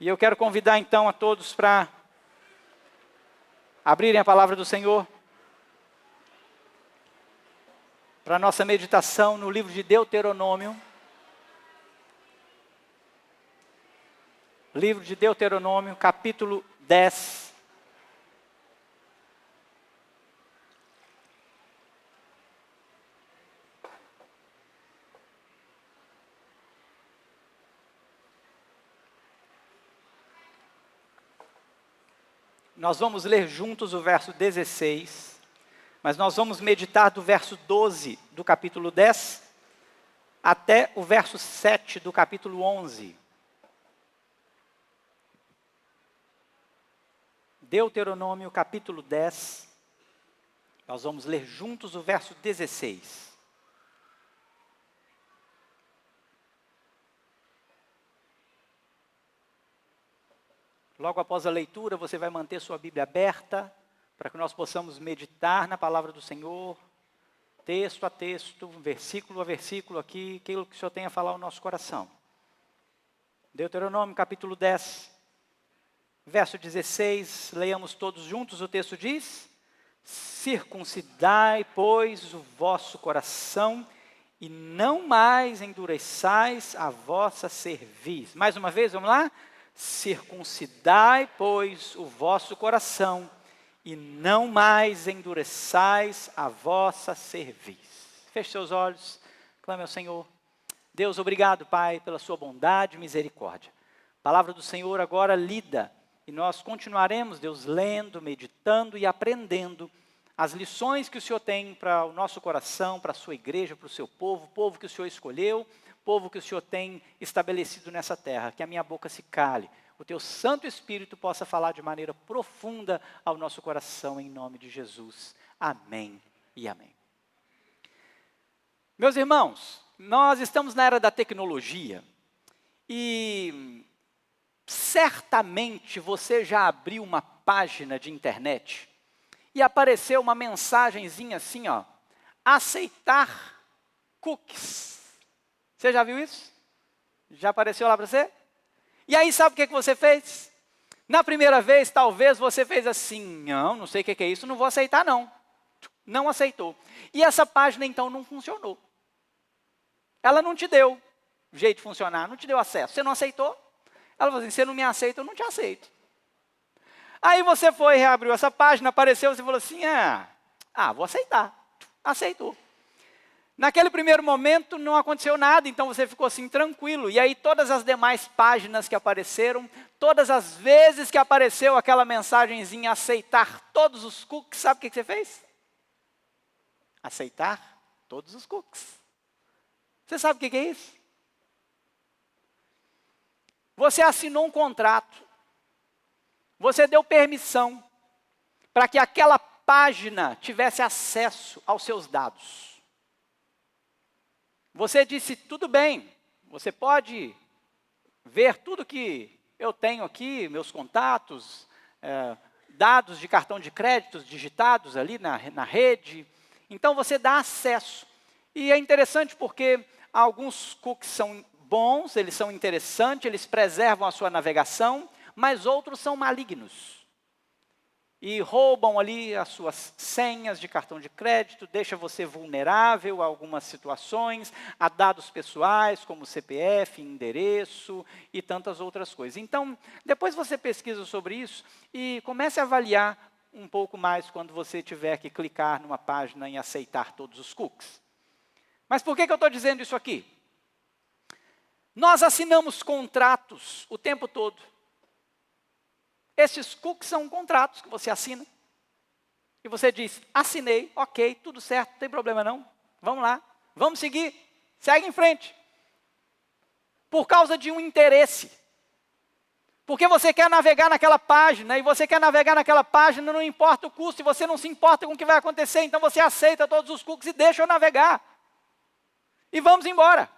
E eu quero convidar então a todos para abrirem a palavra do Senhor, para a nossa meditação no livro de Deuteronômio. Livro de Deuteronômio, capítulo 10. Nós vamos ler juntos o verso 16, mas nós vamos meditar do verso 12 do capítulo 10 até o verso 7 do capítulo 11. Deuteronômio, capítulo 10, nós vamos ler juntos o verso 16. Logo após a leitura, você vai manter sua Bíblia aberta, para que nós possamos meditar na palavra do Senhor, texto a texto, versículo a versículo aqui, aquilo que o Senhor tem a falar ao nosso coração. Deuteronômio, capítulo 10, verso 16, leiamos todos juntos, o texto diz: circuncidai, pois, o vosso coração, e não mais endureçais a vossa cerviz. Mais uma vez, vamos lá? Circuncidai, pois, o vosso coração, e não mais endureçais a vossa cerviz. Feche seus olhos, clame ao Senhor. Deus, obrigado, Pai, pela sua bondade e misericórdia. A palavra do Senhor agora lida, e nós continuaremos, Deus, lendo, meditando e aprendendo as lições que o Senhor tem para o nosso coração, para a sua igreja, para o seu povo, povo que o Senhor escolheu, povo que o Senhor tem estabelecido nessa terra. Que a minha boca se cale, o teu Santo Espírito possa falar de maneira profunda ao nosso coração, em nome de Jesus. Amém e amém. Meus irmãos, nós estamos na era da tecnologia e certamente você já abriu uma página de internet e apareceu uma mensagenzinha assim, ó: aceitar cookies. Você já viu isso? Já apareceu lá para você? E aí sabe o que você fez? Na primeira vez, talvez você fez assim: não sei o que é isso, não vou aceitar não. Não aceitou. E essa página então não funcionou. Ela não te deu jeito de funcionar, não te deu acesso. Você não aceitou? Ela falou assim: você não me aceita, eu não te aceito. Aí você foi, reabriu essa página, apareceu, você falou assim: vou aceitar. Aceitou. Naquele primeiro momento não aconteceu nada, então você ficou assim tranquilo. E aí todas as demais páginas que apareceram, todas as vezes que apareceu aquela mensagenzinha aceitar todos os cookies, sabe o que você fez? Aceitar todos os cookies. Você sabe o que é isso? Você assinou um contrato, você deu permissão para que aquela página tivesse acesso aos seus dados. Você disse: tudo bem, você pode ver tudo que eu tenho aqui, meus contatos, dados de cartão de crédito digitados ali na rede. Então você dá acesso. E é interessante porque alguns cookies são bons, eles são interessantes, eles preservam a sua navegação, mas outros são malignos. E roubam ali as suas senhas de cartão de crédito, deixa você vulnerável a algumas situações, a dados pessoais, como CPF, endereço e tantas outras coisas. Então, depois você pesquisa sobre isso e comece a avaliar um pouco mais quando você tiver que clicar numa página em aceitar todos os cookies. Mas por que eu estou dizendo isso aqui? Nós assinamos contratos o tempo todo. Esses cookies são contratos que você assina. E você diz: assinei, ok, tudo certo, não tem problema não. Vamos lá, vamos seguir, segue em frente. Por causa de um interesse. Porque você quer navegar naquela página, e você quer navegar naquela página, não importa o custo, e você não se importa com o que vai acontecer, então você aceita todos os cookies e deixa eu navegar. E vamos embora.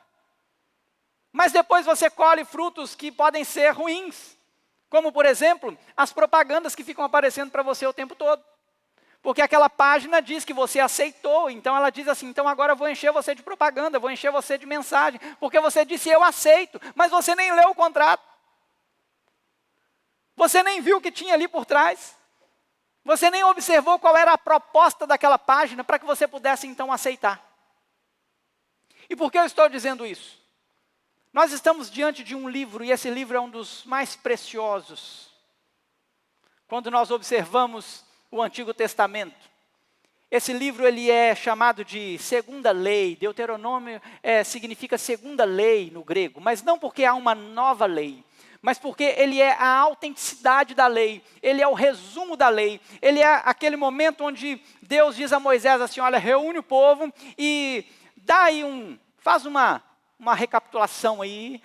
Mas depois você colhe frutos que podem ser ruins. Como, por exemplo, as propagandas que ficam aparecendo para você o tempo todo. Porque aquela página diz que você aceitou, então ela diz assim: então agora eu vou encher você de propaganda, vou encher você de mensagem, porque você disse eu aceito, mas você nem leu o contrato. Você nem viu o que tinha ali por trás. Você nem observou qual era a proposta daquela página para que você pudesse então aceitar. E por que eu estou dizendo isso? Nós estamos diante de um livro, e esse livro é um dos mais preciosos. Quando nós observamos o Antigo Testamento, esse livro ele é chamado de segunda lei. Deuteronômio significa segunda lei no grego, mas não porque há uma nova lei, mas porque ele é a autenticidade da lei, ele é o resumo da lei, ele é aquele momento onde Deus diz a Moisés assim, olha, reúne o povo e dá aí faz uma recapitulação aí,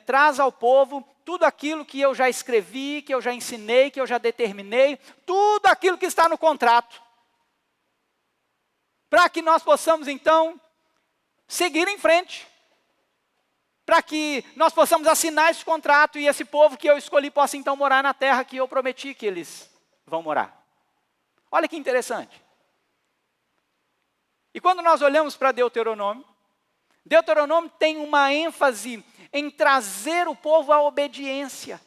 traz ao povo tudo aquilo que eu já escrevi, que eu já ensinei, que eu já determinei, tudo aquilo que está no contrato, para que nós possamos então seguir em frente, para que nós possamos assinar esse contrato e esse povo que eu escolhi possa então morar na terra que eu prometi que eles vão morar. Olha que interessante. E quando nós olhamos para Deuteronômio, Deuteronômio tem uma ênfase em trazer o povo à obediência,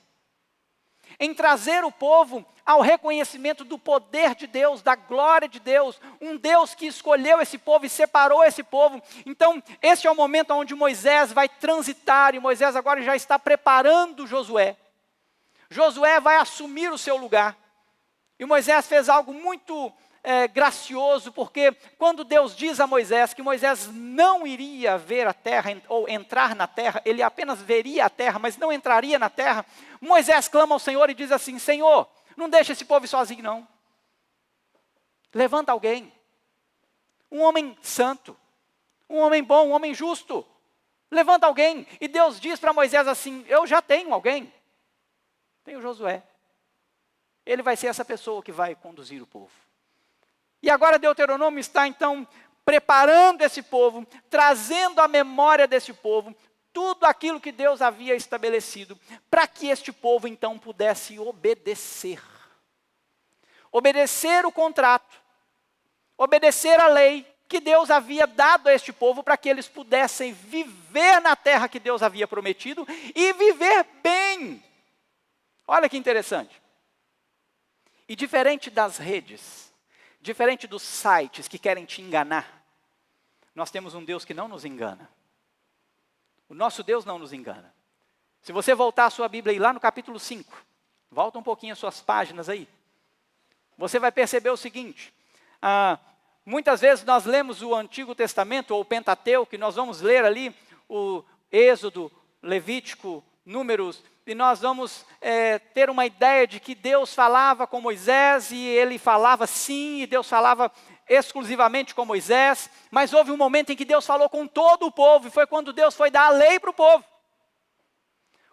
em trazer o povo ao reconhecimento do poder de Deus, da glória de Deus, um Deus que escolheu esse povo e separou esse povo. Então, esse é o momento onde Moisés vai transitar, e Moisés agora já está preparando Josué. Josué vai assumir o seu lugar. E Moisés fez algo muito gracioso, porque quando Deus diz a Moisés que Moisés não iria ver a terra, ou entrar na terra, ele apenas veria a terra, mas não entraria na terra, Moisés clama ao Senhor e diz assim, Senhor, não deixa esse povo sozinho não. Levanta alguém, um homem santo, um homem bom, um homem justo, levanta alguém. E Deus diz para Moisés assim, eu já tenho alguém, tenho Josué, ele vai ser essa pessoa que vai conduzir o povo. E agora Deuteronômio está então preparando esse povo, trazendo à memória desse povo, tudo aquilo que Deus havia estabelecido, para que este povo então pudesse obedecer. Obedecer o contrato, obedecer a lei que Deus havia dado a este povo, para que eles pudessem viver na terra que Deus havia prometido, e viver bem. Olha que interessante. E diferente das redes, diferente dos sites que querem te enganar, nós temos um Deus que não nos engana. O nosso Deus não nos engana. Se você voltar a sua Bíblia aí lá no capítulo 5, volta um pouquinho as suas páginas aí, você vai perceber o seguinte, muitas vezes nós lemos o Antigo Testamento, ou o Pentateuco, que nós vamos ler ali o Êxodo, Levítico, Números, e nós vamos ter uma ideia de que Deus falava com Moisés, e ele falava sim, e Deus falava exclusivamente com Moisés, mas houve um momento em que Deus falou com todo o povo, e foi quando Deus foi dar a lei para o povo.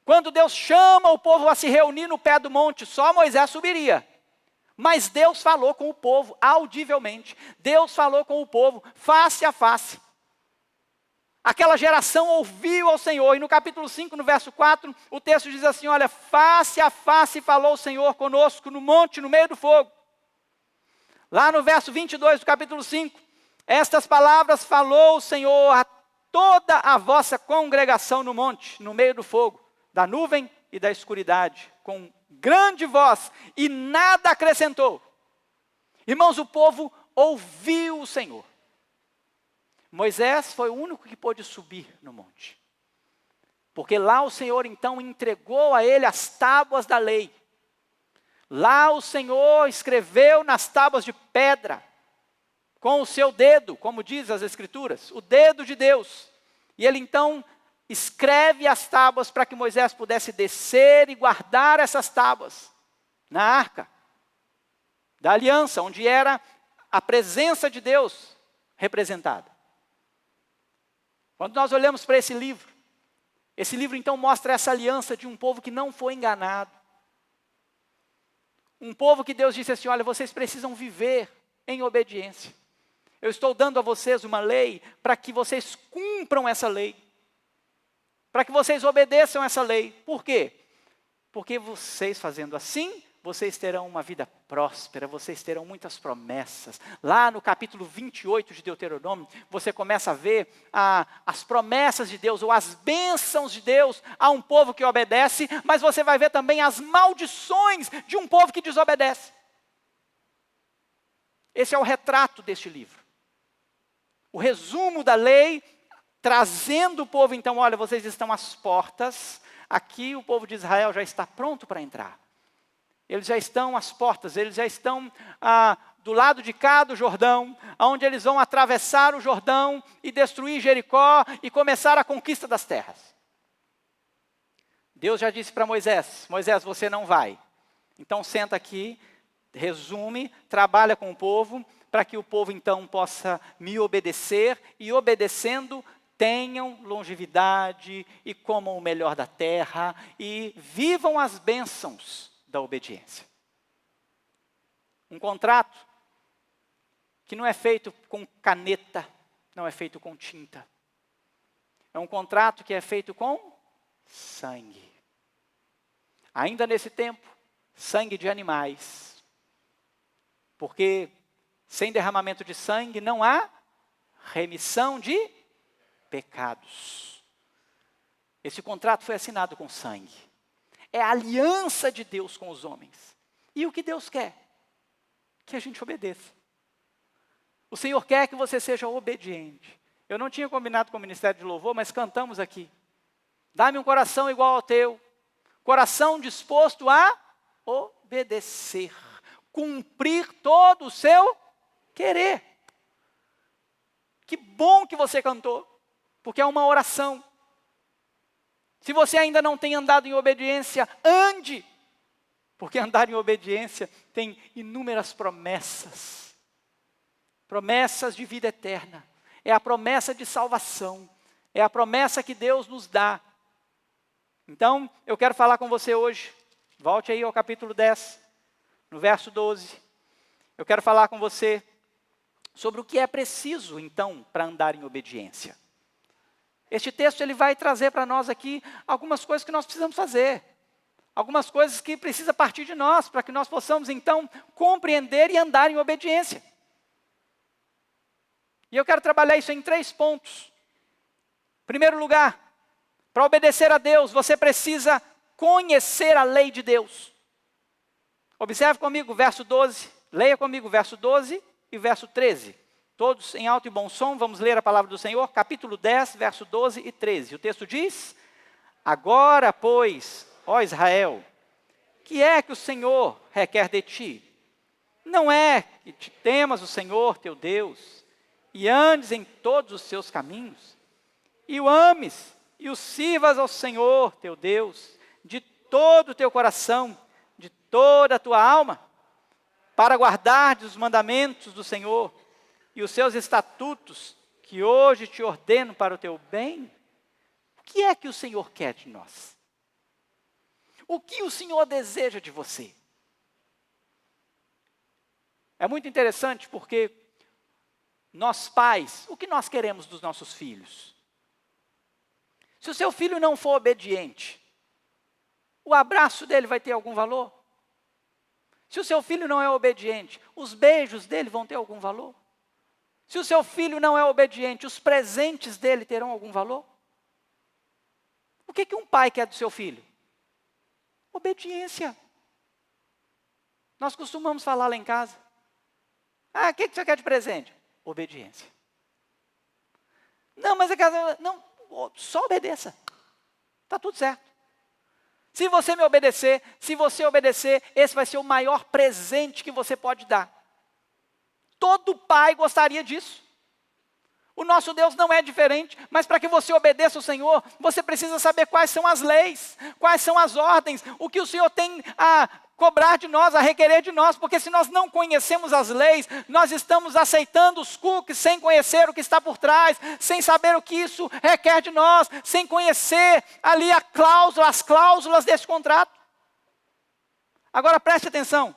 Quando Deus chama o povo a se reunir no pé do monte, só Moisés subiria. Mas Deus falou com o povo audivelmente, Deus falou com o povo face a face. Aquela geração ouviu ao Senhor, e no capítulo 5, no verso 4, o texto diz assim, olha, face a face falou o Senhor conosco no monte, no meio do fogo. Lá no verso 22 do capítulo 5, estas palavras falou o Senhor a toda a vossa congregação no monte, no meio do fogo, da nuvem e da escuridade, com grande voz, e nada acrescentou. Irmãos, o povo ouviu o Senhor. Moisés foi o único que pôde subir no monte, porque lá o Senhor então entregou a ele as tábuas da lei. Lá o Senhor escreveu nas tábuas de pedra, com o seu dedo, como diz as Escrituras, o dedo de Deus. E ele então escreve as tábuas para que Moisés pudesse descer e guardar essas tábuas na arca da aliança, onde era a presença de Deus representada. Quando nós olhamos para esse livro então mostra essa aliança de um povo que não foi enganado. Um povo que Deus disse assim, olha, vocês precisam viver em obediência. Eu estou dando a vocês uma lei para que vocês cumpram essa lei. Para que vocês obedeçam essa lei. Por quê? Porque vocês fazendo assim, vocês terão uma vida próspera, vocês terão muitas promessas. Lá no capítulo 28 de Deuteronômio, você começa a ver as promessas de Deus, ou as bênçãos de Deus a um povo que obedece, mas você vai ver também as maldições de um povo que desobedece. Esse é o retrato deste livro. O resumo da lei, trazendo o povo, então, olha, vocês estão às portas, aqui o povo de Israel já está pronto para entrar. Eles já estão às portas, eles já estão do lado de cá do Jordão, onde eles vão atravessar o Jordão e destruir Jericó e começar a conquista das terras. Deus já disse para Moisés, Moisés, você não vai. Então senta aqui, resume, trabalha com o povo, para que o povo então possa me obedecer, e obedecendo, tenham longevidade e comam o melhor da terra, e vivam as bênçãos da obediência. Um contrato que não é feito com caneta, não é feito com tinta. É um contrato que é feito com sangue. Ainda nesse tempo, sangue de animais. Porque sem derramamento de sangue não há remissão de pecados. Esse contrato foi assinado com sangue. É a aliança de Deus com os homens. E o que Deus quer? Que a gente obedeça. O Senhor quer que você seja obediente. Eu não tinha combinado com o Ministério de Louvor, mas cantamos aqui. Dá-me um coração igual ao teu. Coração disposto a obedecer. Cumprir todo o seu querer. Que bom que você cantou, porque é uma oração. Se você ainda não tem andado em obediência, ande, porque andar em obediência tem inúmeras promessas. Promessas de vida eterna, é a promessa de salvação, é a promessa que Deus nos dá. Então, eu quero falar com você hoje, volte aí ao capítulo 10, no verso 12. Eu quero falar com você sobre o que é preciso, então, para andar em obediência. Este texto ele vai trazer para nós aqui algumas coisas que nós precisamos fazer. Algumas coisas que precisa partir de nós, para que nós possamos, então, compreender e andar em obediência. E eu quero trabalhar isso em 3 pontos. Em primeiro lugar, para obedecer a Deus, você precisa conhecer a lei de Deus. Observe comigo o verso 12, leia comigo o verso 12 e o verso 13. Todos em alto e bom som, vamos ler a palavra do Senhor, capítulo 10, verso 12 e 13. O texto diz: agora, pois, ó Israel, que é que o Senhor requer de ti? Não é que te temas o Senhor teu Deus, e andes em todos os seus caminhos, e o ames, e o sirvas ao Senhor teu Deus, de todo o teu coração, de toda a tua alma, para guardardes os mandamentos do Senhor, e os seus estatutos, que hoje te ordeno para o teu bem. O que é que o Senhor quer de nós? O que o Senhor deseja de você? É muito interessante porque nós pais, o que nós queremos dos nossos filhos? Se o seu filho não for obediente, o abraço dele vai ter algum valor? Se o seu filho não é obediente, os beijos dele vão ter algum valor? Se o seu filho não é obediente, os presentes dele terão algum valor? O que um pai quer do seu filho? Obediência. Nós costumamos falar lá em casa. Ah, o que você quer de presente? Obediência. Não, mas é casa. Não, só obedeça. Está tudo certo. Se você me obedecer, se você obedecer, esse vai ser o maior presente que você pode dar. Todo pai gostaria disso. O nosso Deus não é diferente, mas para que você obedeça ao Senhor, você precisa saber quais são as leis, quais são as ordens, o que o Senhor tem a cobrar de nós, a requerer de nós, porque se nós não conhecemos as leis, nós estamos aceitando os cookies sem conhecer o que está por trás, sem saber o que isso requer de nós, sem conhecer ali as cláusulas desse contrato. Agora preste atenção.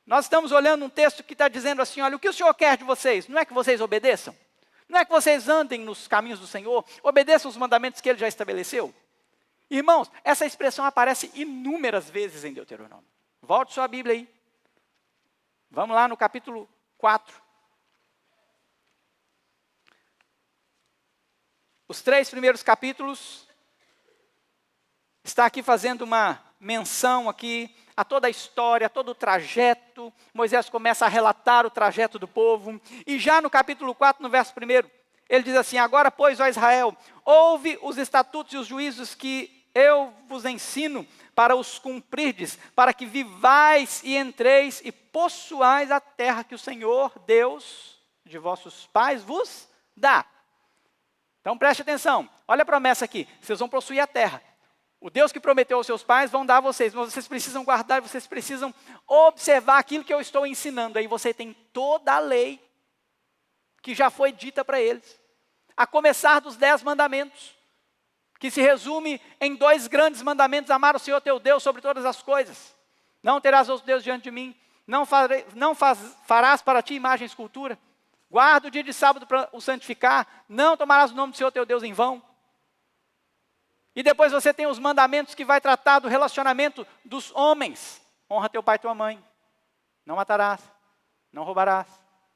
Nós estamos olhando um texto que está dizendo assim, olha, o que o Senhor quer de vocês? Não é que vocês obedeçam? Não é que vocês andem nos caminhos do Senhor? Obedeçam os mandamentos que Ele já estabeleceu? Irmãos, essa expressão aparece inúmeras vezes em Deuteronômio. Volte sua Bíblia aí. Vamos lá no capítulo 4. Os 3 primeiros capítulos, está aqui fazendo uma menção aqui a toda a história, a todo o trajeto. Moisés começa a relatar o trajeto do povo. E já no capítulo 4, no verso 1, ele diz assim: agora, pois, ó Israel, ouve os estatutos e os juízos que eu vos ensino para os cumprirdes, para que vivais e entreis e possuais a terra que o Senhor, Deus de vossos pais, vos dá. Então preste atenção, olha a promessa aqui, vocês vão possuir a terra. O Deus que prometeu aos seus pais vão dar a vocês, mas vocês precisam guardar, vocês precisam observar aquilo que eu estou ensinando. Aí você tem toda a lei que já foi dita para eles, a começar dos 10 mandamentos, que se resume em 2 grandes mandamentos: amar o Senhor teu Deus sobre todas as coisas, não terás outro Deus diante de mim, farás para ti imagem e escultura, guarda o dia de sábado para o santificar, não tomarás o nome do Senhor teu Deus em vão. E depois você tem os mandamentos que vai tratar do relacionamento dos homens: honra teu pai e tua mãe, não matarás, não roubarás,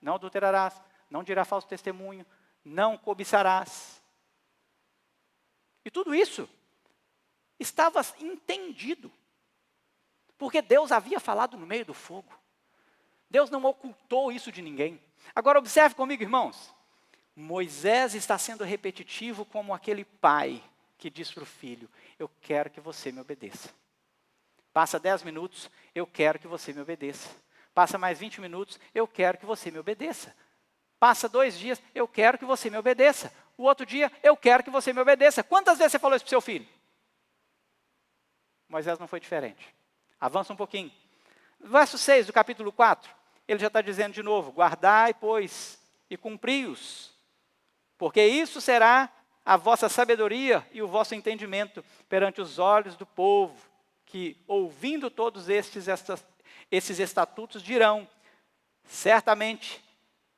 não adulterarás, não dirás falso testemunho, não cobiçarás. E tudo isso estava entendido, porque Deus havia falado no meio do fogo. Deus não ocultou isso de ninguém. Agora observe comigo, irmãos. Moisés está sendo repetitivo como aquele pai que diz para o filho: eu quero que você me obedeça. Passa 10 minutos, eu quero que você me obedeça. Passa mais 20 minutos, eu quero que você me obedeça. Passa 2 dias, eu quero que você me obedeça. O outro dia, eu quero que você me obedeça. Quantas vezes você falou isso para o seu filho? Moisés não foi diferente. Avança um pouquinho. Verso 6 do capítulo 4, ele já está dizendo de novo: guardai, pois, e cumpri-os, porque isso será a vossa sabedoria e o vosso entendimento perante os olhos do povo, que, ouvindo todos esses estatutos, dirão: certamente,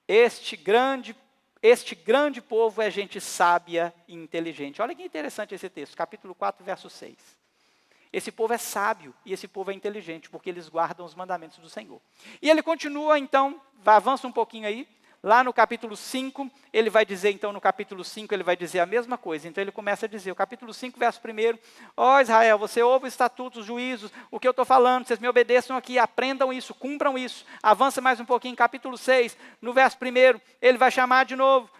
este grande povo é gente sábia e inteligente. Olha que interessante esse texto, capítulo 4, verso 6. Esse povo é sábio e esse povo é inteligente, porque eles guardam os mandamentos do Senhor. E ele continua então, avança um pouquinho aí, lá no capítulo 5, ele vai dizer então, no capítulo 5, ele vai dizer a mesma coisa. Então ele começa a dizer, o capítulo 5, verso 1, ó Israel, você ouve os estatutos, os juízos, o que eu estou falando, vocês me obedeçam aqui, aprendam isso, cumpram isso. Avança mais um pouquinho, capítulo 6, no verso 1, ele vai chamar de novo: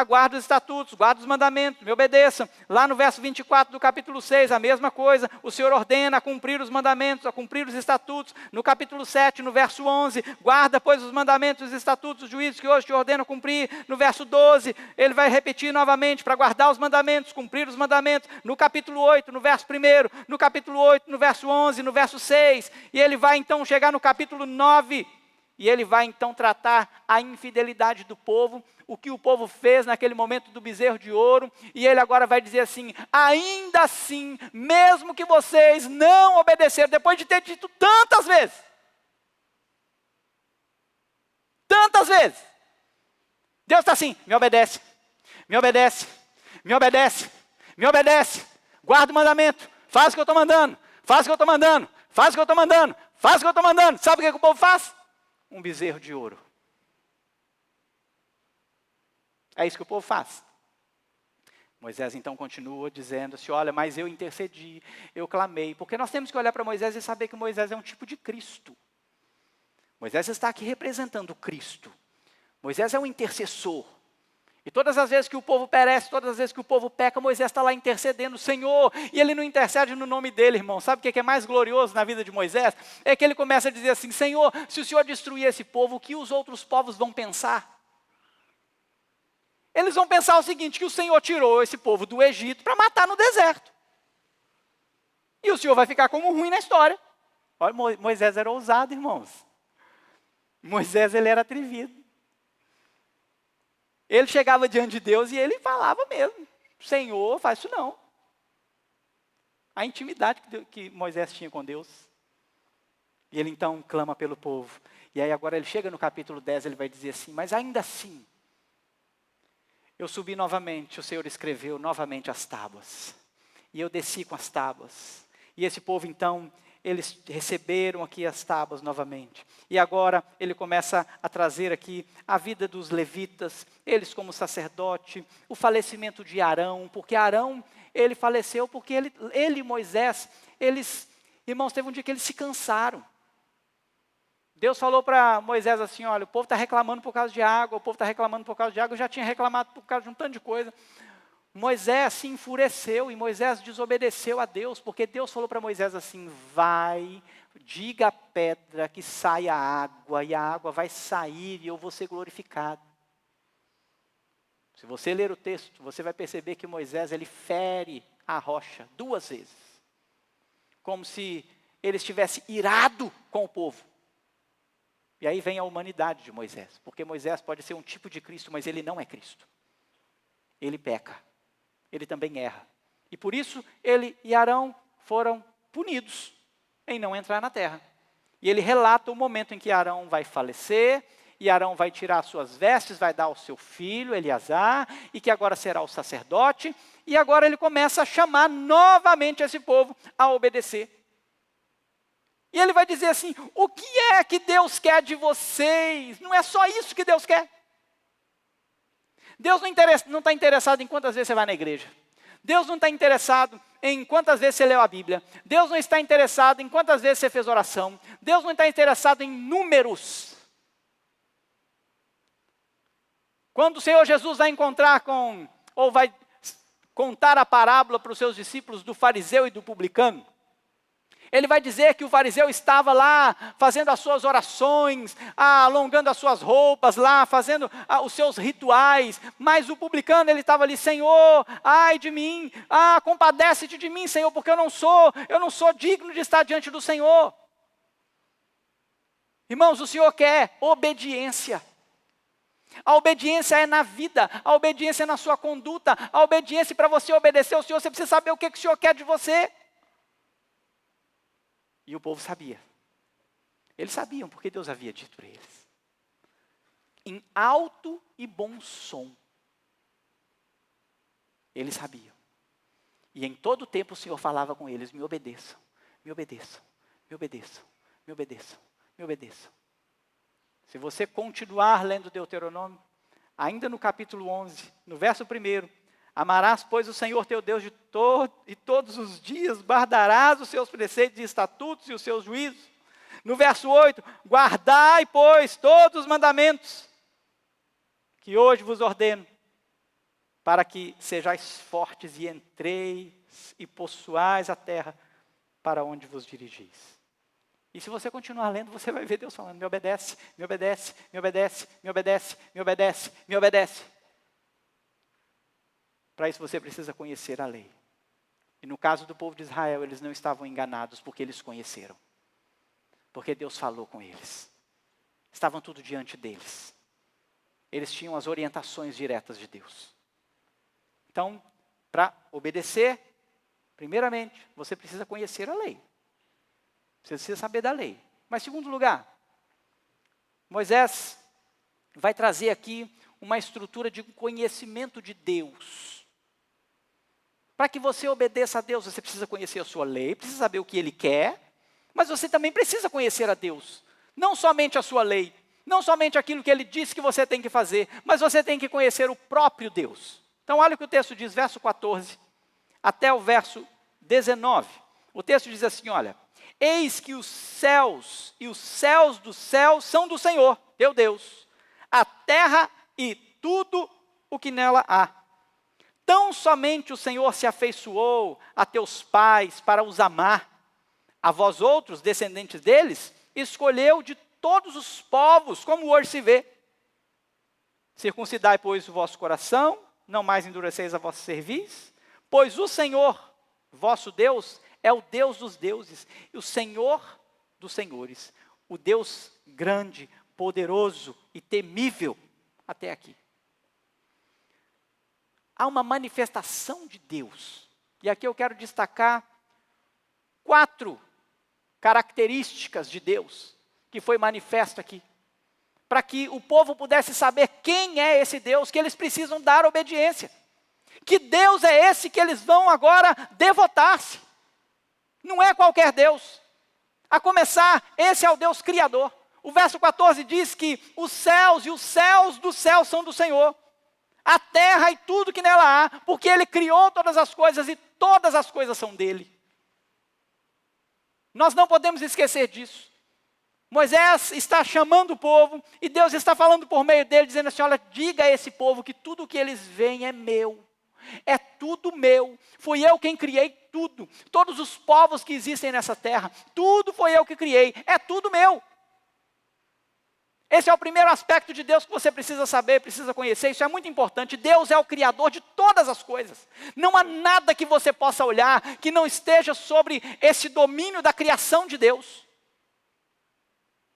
guarda os estatutos, guarda os mandamentos, me obedeçam. Lá no verso 24 do capítulo 6, a mesma coisa, o Senhor ordena a cumprir os mandamentos, a cumprir os estatutos. No capítulo 7, no verso 11, guarda, pois, os mandamentos, os estatutos, os juízos que hoje te ordeno cumprir. No verso 12, ele vai repetir novamente, para guardar os mandamentos, cumprir os mandamentos. No capítulo 8, no verso 1, no capítulo 8, no verso 11, no verso 6, e ele vai então chegar no capítulo 9, e ele vai então tratar a infidelidade do povo, o que o povo fez naquele momento do bezerro de ouro, e ele agora vai dizer assim: ainda assim, mesmo que vocês não obedeceram, depois de ter dito tantas vezes, Deus está assim: me obedece, me obedece, me obedece, me obedece, guarda o mandamento, faz o que eu estou mandando, faz o que eu estou mandando, faz o que eu estou mandando, faz o que eu estou mandando. Sabe o que o povo faz? Um bezerro de ouro. É isso que o povo faz. Moisés então continua dizendo assim: olha, mas eu intercedi, eu clamei, porque nós temos que olhar para Moisés e saber que Moisés é um tipo de Cristo. Moisés está aqui representando Cristo. Moisés é um intercessor. E todas as vezes que o povo perece, todas as vezes que o povo peca, Moisés está lá intercedendo: Senhor, e ele não intercede no nome dele, irmão. Sabe o que é mais glorioso na vida de Moisés? É que ele começa a dizer assim: Senhor, se o Senhor destruir esse povo, o que os outros povos vão pensar? Eles vão pensar o seguinte: que o Senhor tirou esse povo do Egito para matar no deserto. E o Senhor vai ficar como ruim na história. Olha, Moisés era ousado, irmãos. Moisés, ele era atrevido. Ele chegava diante de Deus e ele falava mesmo: Senhor, faz isso não. A intimidade que Moisés tinha com Deus. E ele então clama pelo povo. E aí agora ele chega no capítulo 10, ele vai dizer assim: mas ainda assim, eu subi novamente, o Senhor escreveu novamente as tábuas. E eu desci com as tábuas. E esse povo então, eles receberam aqui as tábuas novamente. E agora ele começa a trazer aqui a vida dos levitas, eles como sacerdote, o falecimento de Arão, porque Arão, ele faleceu porque ele e Moisés, eles, irmãos, teve um dia que eles se cansaram. Deus falou para Moisés assim, olha, o povo está reclamando por causa de água, o povo está reclamando por causa de água, eu já tinha reclamado por causa de um tanto de coisa. Moisés se enfureceu e Moisés desobedeceu a Deus, porque Deus falou para Moisés assim, vai, diga à pedra que saia água, e a água vai sair e eu vou ser glorificado. Se você ler o texto, você vai perceber que Moisés, ele fere a rocha 2 vezes, como se ele estivesse irado com o povo. E aí vem a humanidade de Moisés, porque Moisés pode ser um tipo de Cristo, mas ele não é Cristo. Ele peca, ele também erra. E por isso ele e Arão foram punidos em não entrar na terra. E ele relata o momento em que Arão vai falecer, e Arão vai tirar suas vestes, vai dar ao seu filho, Eleazar, e que agora será o sacerdote, e agora ele começa a chamar novamente esse povo a obedecer. E ele vai dizer assim, o que é que Deus quer de vocês? Não é só isso que Deus quer. Deus não está interessado em quantas vezes você vai na igreja. Deus não está interessado em quantas vezes você leu a Bíblia. Deus não está interessado em quantas vezes você fez oração. Deus não está interessado em números. Quando o Senhor Jesus vai encontrar ou vai contar a parábola para os seus discípulos do fariseu e do publicano, ele vai dizer que o fariseu estava lá fazendo as suas orações, alongando as suas roupas lá, fazendo os seus rituais, mas o publicano, ele estava ali, Senhor, ai de mim, compadece-te de mim, Senhor, porque eu não sou digno de estar diante do Senhor. Irmãos, o Senhor quer obediência. A obediência é na vida, a obediência é na sua conduta, a obediência para você obedecer ao Senhor, você precisa saber o que o Senhor quer de você. E o povo sabia. Eles sabiam, porque Deus havia dito para eles. Em alto e bom som. Eles sabiam. E em todo o tempo o Senhor falava com eles, me obedeçam, me obedeçam, me obedeçam, me obedeçam, me obedeçam. Se você continuar lendo Deuteronômio, ainda no capítulo 11, no verso 1, amarás, pois, o Senhor teu Deus e todos os dias guardarás os seus preceitos e estatutos e os seus juízos. No verso 8, guardai, pois, todos os mandamentos que hoje vos ordeno, para que sejais fortes e entreis e possuais a terra para onde vos dirigis. E se você continuar lendo, você vai ver Deus falando, me obedece, me obedece, me obedece, me obedece, me obedece, me obedece. Para isso você precisa conhecer a lei. E no caso do povo de Israel, eles não estavam enganados porque eles conheceram. Porque Deus falou com eles. Estavam tudo diante deles. Eles tinham as orientações diretas de Deus. Então, para obedecer, primeiramente, você precisa conhecer a lei. Você precisa saber da lei. Mas, segundo lugar, Moisés vai trazer aqui uma estrutura de conhecimento de Deus. Para que você obedeça a Deus, você precisa conhecer a sua lei, precisa saber o que Ele quer, mas você também precisa conhecer a Deus. Não somente a sua lei, não somente aquilo que Ele disse que você tem que fazer, mas você tem que conhecer o próprio Deus. Então olha o que o texto diz, verso 14, até o verso 19. O texto diz assim, olha, eis que os céus e os céus dos céus são do Senhor, teu Deus, a terra e tudo o que nela há. Tão somente o Senhor se afeiçoou a teus pais para os amar. A vós outros, descendentes deles, escolheu de todos os povos, como hoje se vê. Circuncidai, pois, o vosso coração, não mais endureceis a vossa cerviz, pois o Senhor, vosso Deus, é o Deus dos deuses, e o Senhor dos senhores, o Deus grande, poderoso e temível, até aqui. Há uma manifestação de Deus, e aqui eu quero destacar 4 características de Deus, que foi manifesto aqui, para que o povo pudesse saber quem é esse Deus, que eles precisam dar obediência. Que Deus é esse que eles vão agora devotar-se? Não é qualquer Deus, A começar, esse é o Deus Criador. O verso 14 diz que os céus e os céus dos céus são do Senhor. A terra e tudo que nela há, porque Ele criou todas as coisas e todas as coisas são dele. Nós não podemos esquecer disso. Moisés está chamando o povo e Deus está falando por meio dele, dizendo assim, olha, diga a esse povo que tudo que eles veem é meu. É tudo meu. Fui eu quem criei tudo. Todos os povos que existem nessa terra, tudo foi eu que criei. É tudo meu. Esse é o primeiro aspecto de Deus que você precisa saber, precisa conhecer. Isso é muito importante. Deus é o Criador de todas as coisas. Não há nada que você possa olhar que não esteja sobre esse domínio da criação de Deus.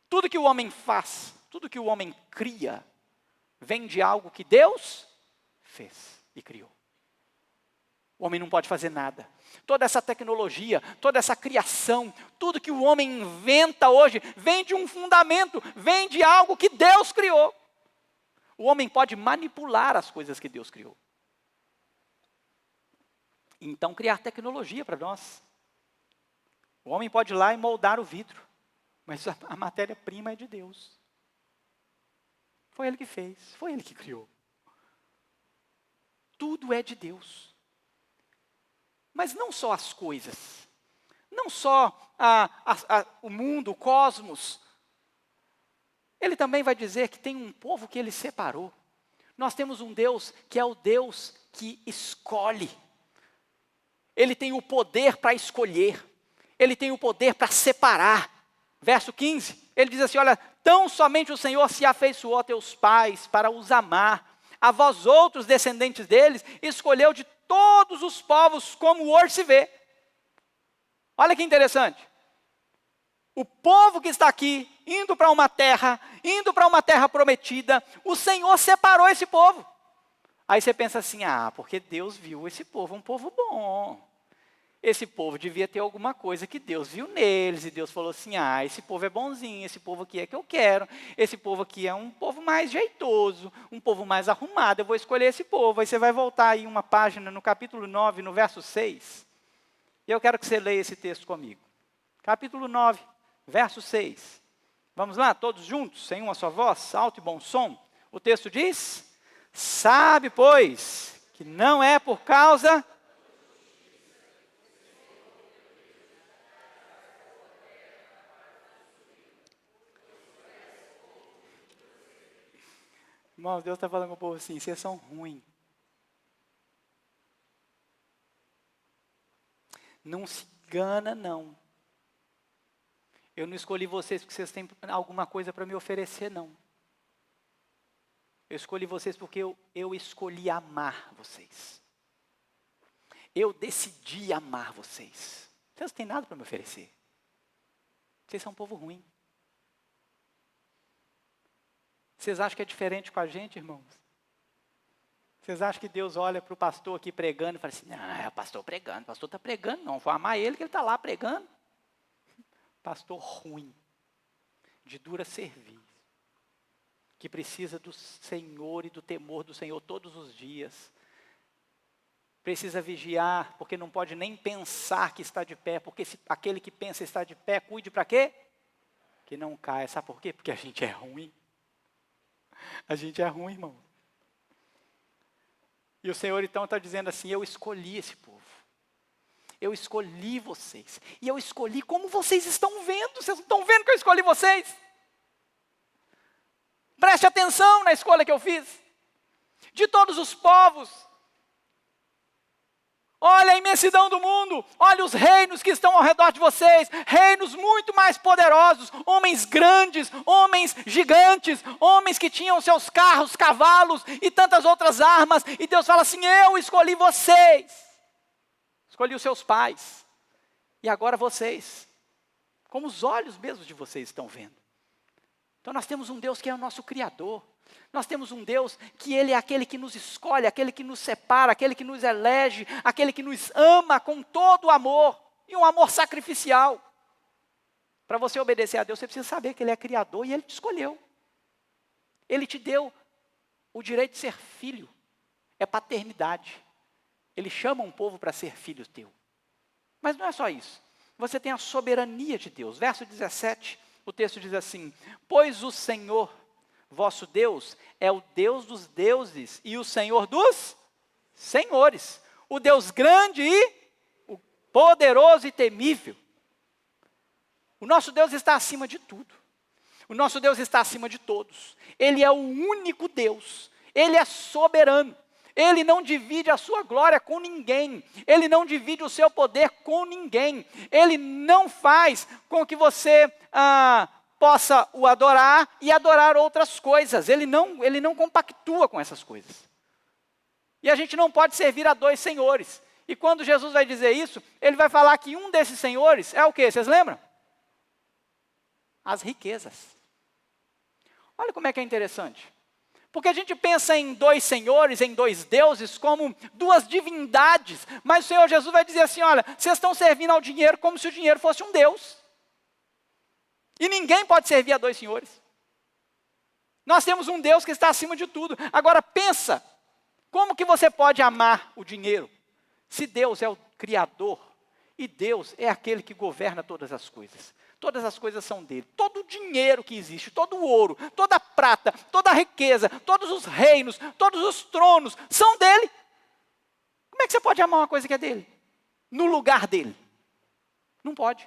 Tudo que o homem faz, tudo que o homem cria, vem de algo que Deus fez e criou. O homem não pode fazer nada. Toda essa tecnologia, toda essa criação, tudo que o homem inventa hoje, vem de um fundamento, vem de algo que Deus criou. O homem pode manipular as coisas que Deus criou. Então criar tecnologia para nós. O homem pode ir lá e moldar o vidro, mas a matéria-prima é de Deus. Foi Ele que fez, foi Ele que criou. Tudo é de Deus. Mas não só as coisas, não só o mundo, o cosmos. Ele também vai dizer que tem um povo que Ele separou. Nós temos um Deus que é o Deus que escolhe. Ele tem o poder para escolher. Ele tem o poder para separar. Verso 15, ele diz assim, olha, tão somente o Senhor se afeiçoou a teus pais para os amar. A vós outros, descendentes deles, escolheu de todos os povos como hoje se vê. Olha que interessante. O povo que está aqui, indo para uma terra prometida, o Senhor separou esse povo. Aí você pensa assim, porque Deus viu esse povo um povo bom. Esse povo devia ter alguma coisa que Deus viu neles, e Deus falou assim, esse povo é bonzinho, esse povo aqui é que eu quero, esse povo aqui é um povo mais jeitoso, um povo mais arrumado, eu vou escolher esse povo. Aí você vai voltar aí uma página no capítulo 9, no verso 6, e eu quero que você leia esse texto comigo. Capítulo 9, verso 6. Vamos lá, todos juntos, sem uma só voz, alto e bom som. O texto diz, sabe, pois, que não é por causa... Irmãos, Deus está falando com o povo assim, vocês são ruins. Não se engana, não. Eu não escolhi vocês porque vocês têm alguma coisa para me oferecer, não. Eu escolhi vocês porque eu escolhi amar vocês. Eu decidi amar vocês. Vocês não têm nada para me oferecer. Vocês são um povo ruim. Vocês acham que é diferente com a gente, irmãos? Vocês acham que Deus olha para o pastor aqui pregando e fala assim, é o pastor pregando, o pastor está pregando, não, vou amar ele que ele está lá pregando. Pastor ruim, de dura serviço, que precisa do Senhor e do temor do Senhor todos os dias. Precisa vigiar, porque não pode nem pensar que está de pé, porque se aquele que pensa estar de pé, cuide para quê? Que não caia. Sabe por quê? Porque a gente é ruim. A gente é ruim, irmão. E o Senhor então está dizendo assim, eu escolhi esse povo. Eu escolhi vocês. E eu escolhi como vocês estão vendo. Vocês estão vendo que eu escolhi vocês? Preste atenção na escolha que eu fiz. De todos os povos. Olha a imensidão do mundo, olha os reinos que estão ao redor de vocês, reinos muito mais poderosos, homens grandes, homens gigantes, homens que tinham seus carros, cavalos e tantas outras armas, e Deus fala assim, eu escolhi vocês, escolhi os seus pais, e agora vocês, como os olhos mesmo de vocês estão vendo. Então nós temos um Deus que é o nosso Criador. Nós temos um Deus que Ele é aquele que nos escolhe, aquele que nos separa, aquele que nos elege, aquele que nos ama com todo o amor, e um amor sacrificial. Para você obedecer a Deus, você precisa saber que Ele é Criador e Ele te escolheu. Ele te deu o direito de ser filho, é paternidade. Ele chama um povo para ser filho teu. Mas não é só isso. você tem a soberania de Deus. Verso 17, o texto diz assim: pois o Senhor, vosso Deus, é o Deus dos deuses e o Senhor dos senhores, o Deus grande e o poderoso e temível. O nosso Deus está acima de tudo. O nosso Deus está acima de todos. Ele é o único Deus. Ele é soberano. Ele não divide a sua glória com ninguém. Ele não divide o seu poder com ninguém. Ele não faz com que você possa o adorar e adorar outras coisas. Ele não compactua com essas coisas. E a gente não pode servir a dois senhores. E quando Jesus vai dizer isso, ele vai falar que um desses senhores é o quê? Vocês lembram? As riquezas. Olha como é que é interessante. Porque a gente pensa em dois senhores, em dois deuses, como duas divindades. Mas o Senhor Jesus vai dizer assim, olha, vocês estão servindo ao dinheiro como se o dinheiro fosse um Deus. E ninguém pode servir a dois senhores. Nós temos um Deus que está acima de tudo. Agora pensa, como que você pode amar o dinheiro? Se Deus é o Criador, e Deus é aquele que governa todas as coisas. Todas as coisas são dele. Todo o dinheiro que existe, todo o ouro, toda a prata, toda a riqueza, todos os reinos, todos os tronos são dele. Como é que você pode amar uma coisa que é dele? No lugar dele? Não pode.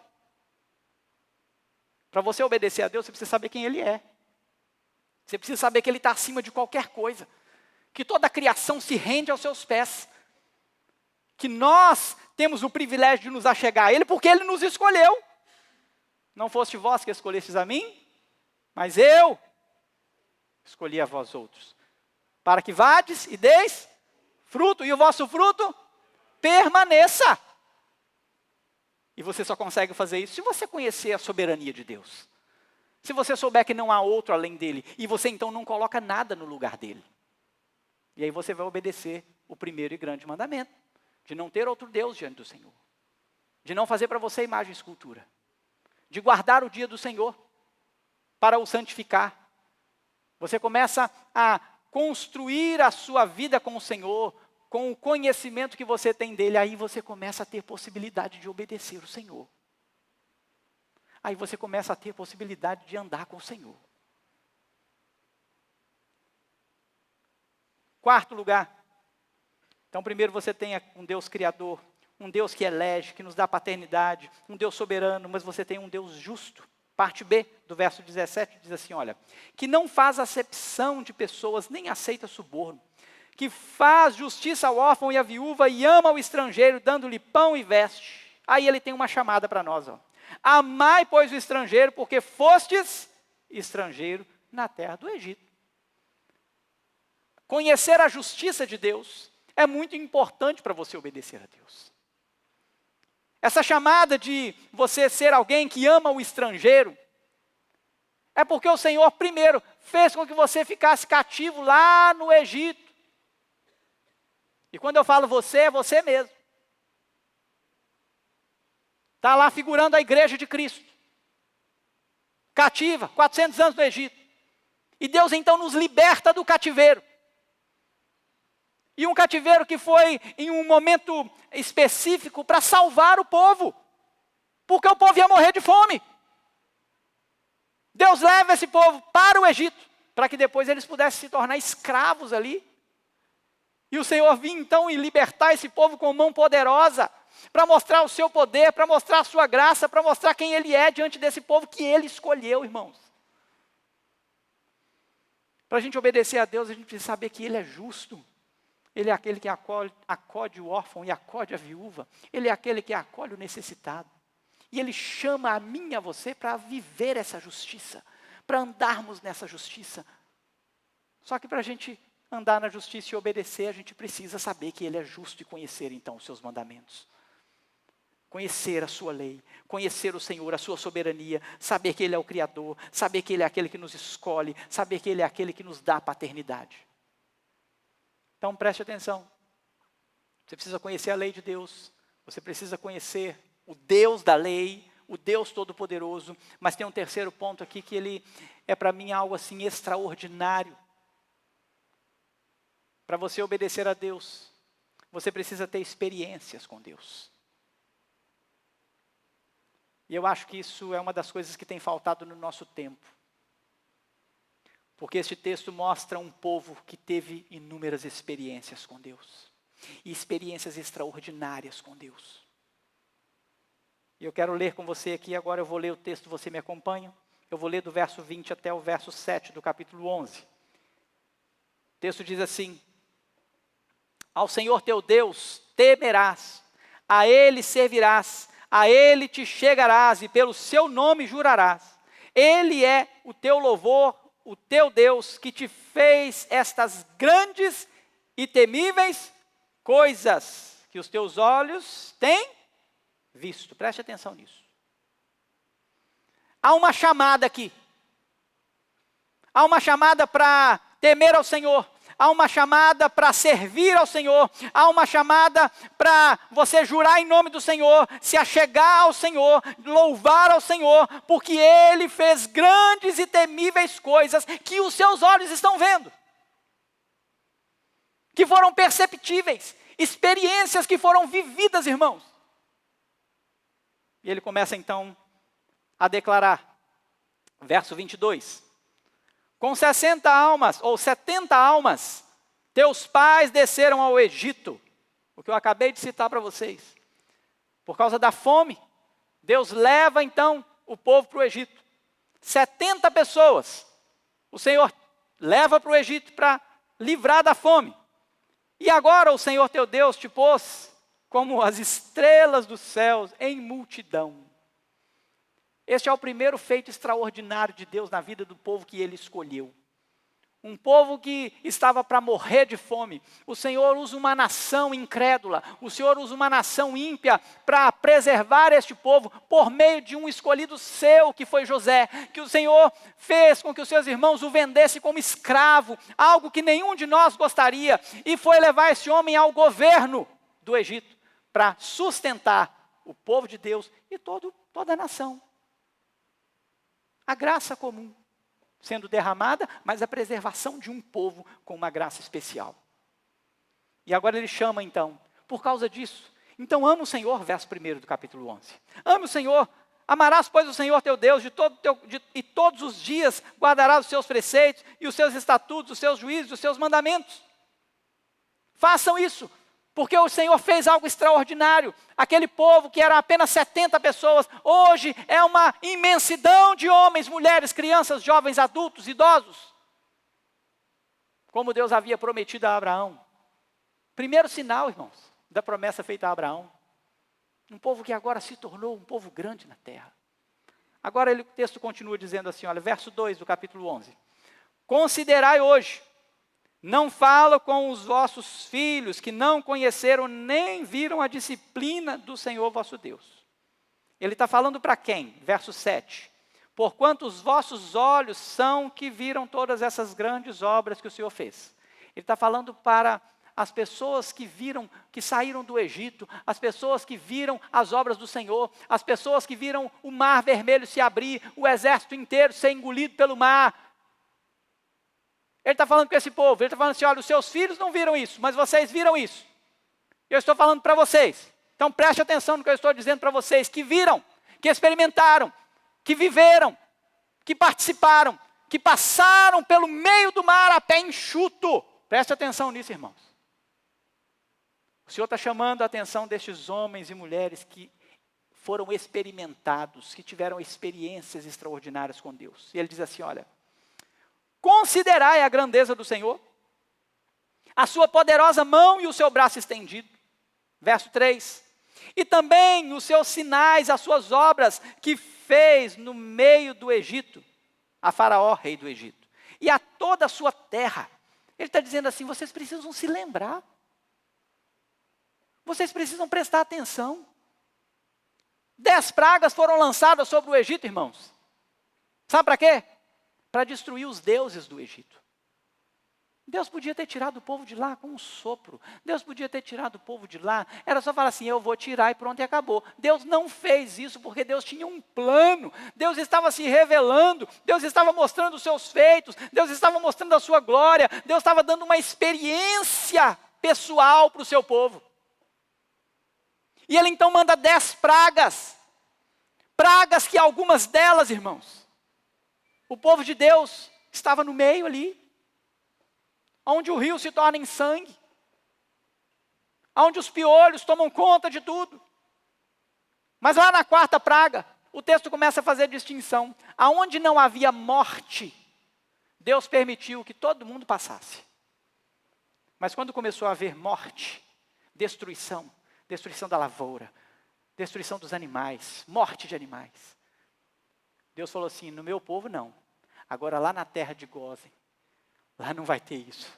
Para você obedecer a Deus, você precisa saber quem ele é. Você precisa saber que ele está acima de qualquer coisa. Que toda a criação se rende aos seus pés. Que nós temos o privilégio de nos achegar a ele porque ele nos escolheu. Não foste vós que escolhestes a mim, mas eu escolhi a vós outros. Para que vades e deis fruto, e o vosso fruto permaneça. E você só consegue fazer isso se você conhecer a soberania de Deus. Se você souber que não há outro além dele, e você então não coloca nada no lugar dele. E aí você vai obedecer o primeiro e grande mandamento, de não ter outro Deus diante do Senhor. De não fazer para você imagem e escultura. De guardar o dia do Senhor, para o santificar. Você começa a construir a sua vida com o Senhor, com o conhecimento que você tem dele, aí você começa a ter possibilidade de obedecer o Senhor. Aí você começa a ter possibilidade de andar com o Senhor. Quarto lugar. Então, primeiro você tem um Deus criador, um Deus que elege, que nos dá paternidade, um Deus soberano, mas você tem um Deus justo. Parte B do verso 17 diz assim, olha, que não faz acepção de pessoas, nem aceita suborno, que faz justiça ao órfão e à viúva e ama o estrangeiro, dando-lhe pão e veste. Aí ele tem uma chamada para nós, ó. Amai, pois, o estrangeiro, porque fostes estrangeiro na terra do Egito. Conhecer a justiça de Deus é muito importante para você obedecer a Deus. Essa chamada de você ser alguém que ama o estrangeiro, é porque o Senhor primeiro fez com que você ficasse cativo lá no Egito. E quando eu falo você, é você mesmo. Está lá figurando a igreja de Cristo. Cativa, 400 anos no Egito. E Deus então nos liberta do cativeiro. E um cativeiro que foi em um momento específico para salvar o povo. Porque o povo ia morrer de fome. Deus leva esse povo para o Egito, para que depois eles pudessem se tornar escravos ali. E o Senhor vinha então e libertar esse povo com mão poderosa, para mostrar o seu poder, para mostrar a sua graça, para mostrar quem Ele é diante desse povo que Ele escolheu, irmãos. Para a gente obedecer a Deus, a gente precisa saber que Ele é justo. Ele é aquele que acode o órfão e acode a viúva. Ele é aquele que acolhe o necessitado. E Ele chama a mim e a você para viver essa justiça, para andarmos nessa justiça. Só que para a gente andar na justiça e obedecer, a gente precisa saber que Ele é justo e conhecer então os seus mandamentos. Conhecer a sua lei, conhecer o Senhor, a sua soberania, saber que Ele é o Criador, saber que Ele é aquele que nos escolhe, saber que Ele é aquele que nos dá a paternidade. Então preste atenção, você precisa conhecer a lei de Deus, você precisa conhecer o Deus da lei, o Deus Todo-Poderoso, mas tem um terceiro ponto aqui que ele é para mim algo assim extraordinário. Para você obedecer a Deus, você precisa ter experiências com Deus. E eu acho que isso é uma das coisas que tem faltado no nosso tempo. Porque este texto mostra um povo que teve inúmeras experiências com Deus. E experiências extraordinárias com Deus. E eu quero ler com você aqui, agora eu vou ler o texto, você me acompanha? Eu vou ler do verso 20 até o verso 7 do capítulo 11. O texto diz assim: ao Senhor teu Deus temerás, a Ele servirás, a Ele te chegarás e pelo seu nome jurarás. Ele é o teu louvor, o teu Deus, que te fez estas grandes e temíveis coisas que os teus olhos têm visto. Preste atenção nisso. Há uma chamada aqui. Há uma chamada para temer ao Senhor. Há uma chamada para servir ao Senhor. Há uma chamada para você jurar em nome do Senhor, se achegar ao Senhor, louvar ao Senhor, porque Ele fez grandes e temíveis coisas que os seus olhos estão vendo. Que foram perceptíveis, experiências que foram vividas, irmãos. E ele começa então a declarar, verso 22. Com 60 almas, ou 70 almas, teus pais desceram ao Egito. O que eu acabei de citar para vocês. Por causa da fome, Deus leva então o povo para o Egito. 70 pessoas, o Senhor leva para o Egito para livrar da fome. E agora o Senhor teu Deus te pôs como as estrelas dos céus em multidão. Este é o primeiro feito extraordinário de Deus na vida do povo que Ele escolheu. Um povo que estava para morrer de fome. O Senhor usa uma nação incrédula, o Senhor usa uma nação ímpia para preservar este povo por meio de um escolhido seu, que foi José, que o Senhor fez com que os seus irmãos o vendessem como escravo, algo que nenhum de nós gostaria, e foi levar esse homem ao governo do Egito, para sustentar o povo de Deus e toda a nação. A graça comum sendo derramada, mas a preservação de um povo com uma graça especial. E agora ele chama então, por causa disso, então ama o Senhor, verso 1 do capítulo 11. Ame o Senhor, amarás pois o Senhor teu Deus, e todos os dias guardarás os seus preceitos, e os seus estatutos, os seus juízos, os seus mandamentos. Façam isso. Porque o Senhor fez algo extraordinário. Aquele povo que era apenas 70 pessoas, hoje é uma imensidão de homens, mulheres, crianças, jovens, adultos, idosos. Como Deus havia prometido a Abraão. Primeiro sinal, irmãos, da promessa feita a Abraão. Um povo que agora se tornou um povo grande na terra. Agora o texto continua dizendo assim, olha, verso 2 do capítulo 11. Considerai hoje, não falo com os vossos filhos, que não conheceram nem viram a disciplina do Senhor vosso Deus. Ele está falando para quem? Verso 7. Porquanto os vossos olhos são que viram todas essas grandes obras que o Senhor fez. Ele está falando para as pessoas que viram, que saíram do Egito, as pessoas que viram as obras do Senhor, as pessoas que viram o mar vermelho se abrir, o exército inteiro ser engolido pelo mar. Ele está falando com esse povo, ele está falando assim, olha, os seus filhos não viram isso, mas vocês viram isso. Eu estou falando para vocês. Então preste atenção no que eu estou dizendo para vocês, que viram, que experimentaram, que viveram, que participaram, que passaram pelo meio do mar a pé enxuto. Preste atenção nisso, irmãos. O Senhor está chamando a atenção destes homens e mulheres que foram experimentados, que tiveram experiências extraordinárias com Deus. E ele diz assim, olha, considerai a grandeza do Senhor, a sua poderosa mão e o seu braço estendido. Verso 3. E também os seus sinais, as suas obras, que fez no meio do Egito, a Faraó, rei do Egito, e a toda a sua terra. Ele está dizendo assim, vocês precisam se lembrar. Vocês precisam prestar atenção. 10 pragas foram lançadas sobre o Egito, irmãos. Sabe para quê? Para destruir os deuses do Egito. Deus podia ter tirado o povo de lá com um sopro. Deus podia ter tirado o povo de lá. Era só falar assim, eu vou tirar e pronto, e acabou. Deus não fez isso porque Deus tinha um plano. Deus estava se revelando. Deus estava mostrando os seus feitos. Deus estava mostrando a sua glória. Deus estava dando uma experiência pessoal para o seu povo. E ele então manda 10 pragas pragas que algumas delas, irmãos, o povo de Deus estava no meio ali, onde o rio se torna em sangue, onde os piolhos tomam conta de tudo. Mas lá na quarta praga, o texto começa a fazer distinção. Aonde não havia morte, Deus permitiu que todo mundo passasse. Mas quando começou a haver morte, destruição da lavoura, destruição dos animais, morte de animais, Deus falou assim, no meu povo não. Agora lá na terra de Gósen, lá não vai ter isso.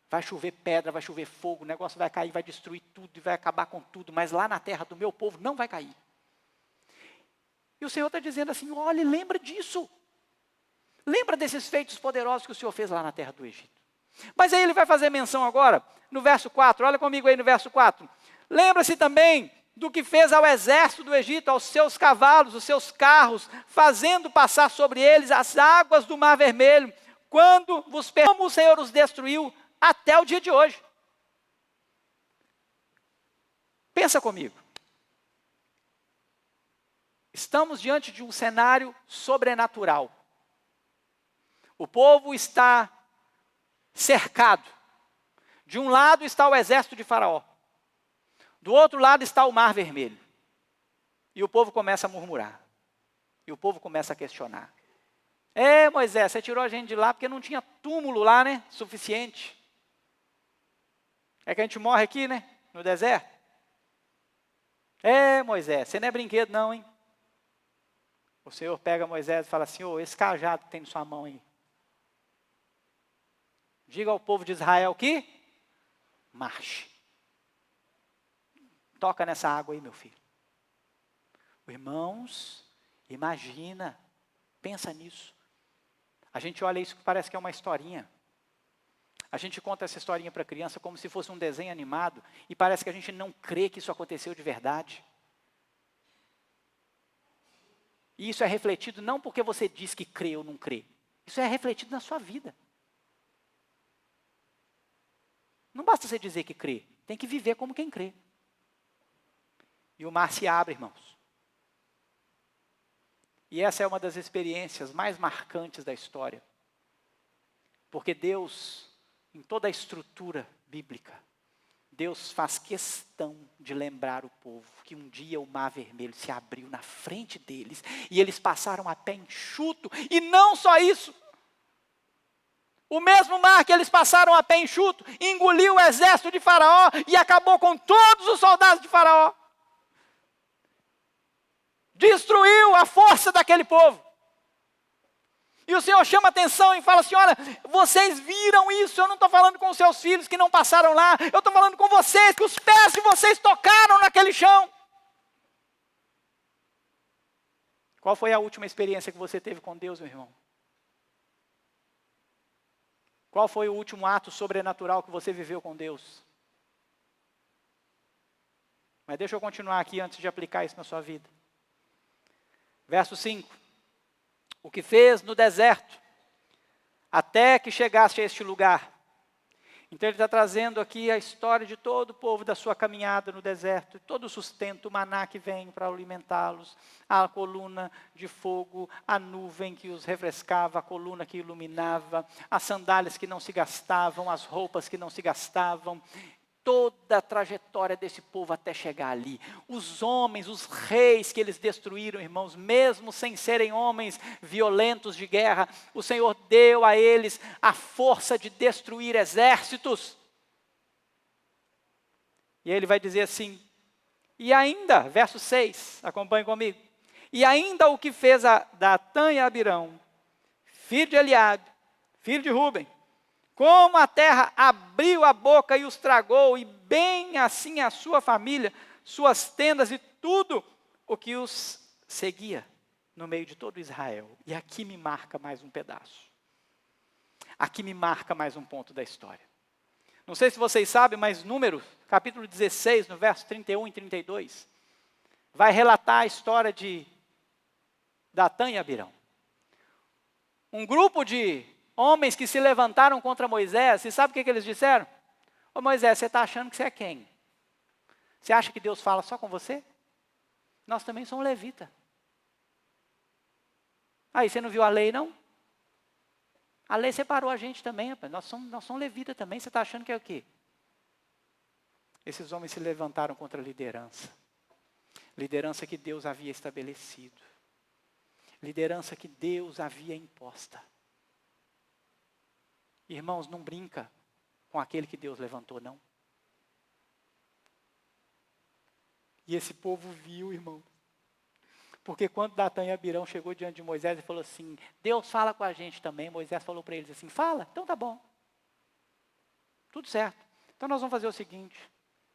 Vai chover pedra, vai chover fogo, o negócio vai cair, vai destruir tudo e vai acabar com tudo. Mas lá na terra do meu povo não vai cair. E o Senhor está dizendo assim, olha, lembra disso. Lembra desses feitos poderosos que o Senhor fez lá na terra do Egito. Mas aí ele vai fazer menção agora, no verso 4, olha comigo aí no verso 4. Lembra-se também do que fez ao exército do Egito, aos seus cavalos, os seus carros, fazendo passar sobre eles as águas do Mar Vermelho, quando como o Senhor os destruiu até o dia de hoje. Pensa comigo. Estamos diante de um cenário sobrenatural. O povo está cercado. De um lado está o exército de Faraó. Do outro lado está o Mar Vermelho. E o povo começa a murmurar. E o povo começa a questionar. Moisés, você tirou a gente de lá porque não tinha túmulo lá, né? Suficiente. É que a gente morre aqui, né? No deserto. Moisés, você não é brinquedo não, hein? O Senhor pega Moisés e fala assim, esse cajado que tem na sua mão aí. Diga ao povo de Israel que marche. Toca nessa água aí, meu filho. Irmãos, imagina, pensa nisso. A gente olha isso que parece que é uma historinha. A gente conta essa historinha para a criança como se fosse um desenho animado e parece que a gente não crê que isso aconteceu de verdade. E isso é refletido não porque você diz que crê ou não crê. Isso é refletido na sua vida. Não basta você dizer que crê, tem que viver como quem crê. E o mar se abre, irmãos. E essa é uma das experiências mais marcantes da história. Porque Deus, em toda a estrutura bíblica, Deus faz questão de lembrar o povo que um dia o Mar Vermelho se abriu na frente deles e eles passaram a pé enxuto. E não só isso. O mesmo mar que eles passaram a pé enxuto engoliu o exército de Faraó e acabou com todos os soldados de Faraó. Destruiu a força daquele povo. E o Senhor chama atenção e fala assim, olha, vocês viram isso, eu não estou falando com os seus filhos que não passaram lá, eu estou falando com vocês, que os pés de vocês tocaram naquele chão. Qual foi a última experiência que você teve com Deus, meu irmão? Qual foi o último ato sobrenatural que você viveu com Deus? Mas deixa eu continuar aqui antes de aplicar isso na sua vida. Verso 5. O que fez no deserto, até que chegaste a este lugar. Então ele está trazendo aqui a história de todo o povo da sua caminhada no deserto, todo o sustento, o maná que vem para alimentá-los, a coluna de fogo, a nuvem que os refrescava, a coluna que iluminava, as sandálias que não se gastavam, as roupas que não se gastavam, toda a trajetória desse povo até chegar ali. Os homens, os reis que eles destruíram, irmãos, mesmo sem serem homens violentos de guerra, o Senhor deu a eles a força de destruir exércitos. E aí ele vai dizer assim, e ainda, verso 6, acompanhe comigo. E ainda o que fez a Datã e Abirão, filho de Eliabe, filho de Ruben, como a terra abriu a boca e os tragou, e bem assim a sua família, suas tendas e tudo o que os seguia no meio de todo Israel. E aqui me marca mais um pedaço. Aqui me marca mais um ponto da história. Não sei se vocês sabem, mas Números, capítulo 16, no verso 31 e 32, vai relatar a história de Datã e Abirão. Um grupo de homens que se levantaram contra Moisés, e sabe o que eles disseram? Ô Moisés, você está achando que você é quem? Você acha que Deus fala só com você? nós também somos levita. Aí, você não viu a lei, não? A lei separou a gente também, rapaz. Nós somos levita também. Você está achando que é o quê? Esses homens se levantaram contra a liderança. Liderança que Deus havia estabelecido. Liderança que Deus havia imposta. Irmãos, não brinca com aquele que Deus levantou, não. E esse povo viu, irmão. Porque quando Datã e Abirão chegou diante de Moisés e falou assim, Deus fala com a gente também. Moisés falou para eles assim, fala, então tá bom. Tudo certo. Então nós vamos fazer o seguinte,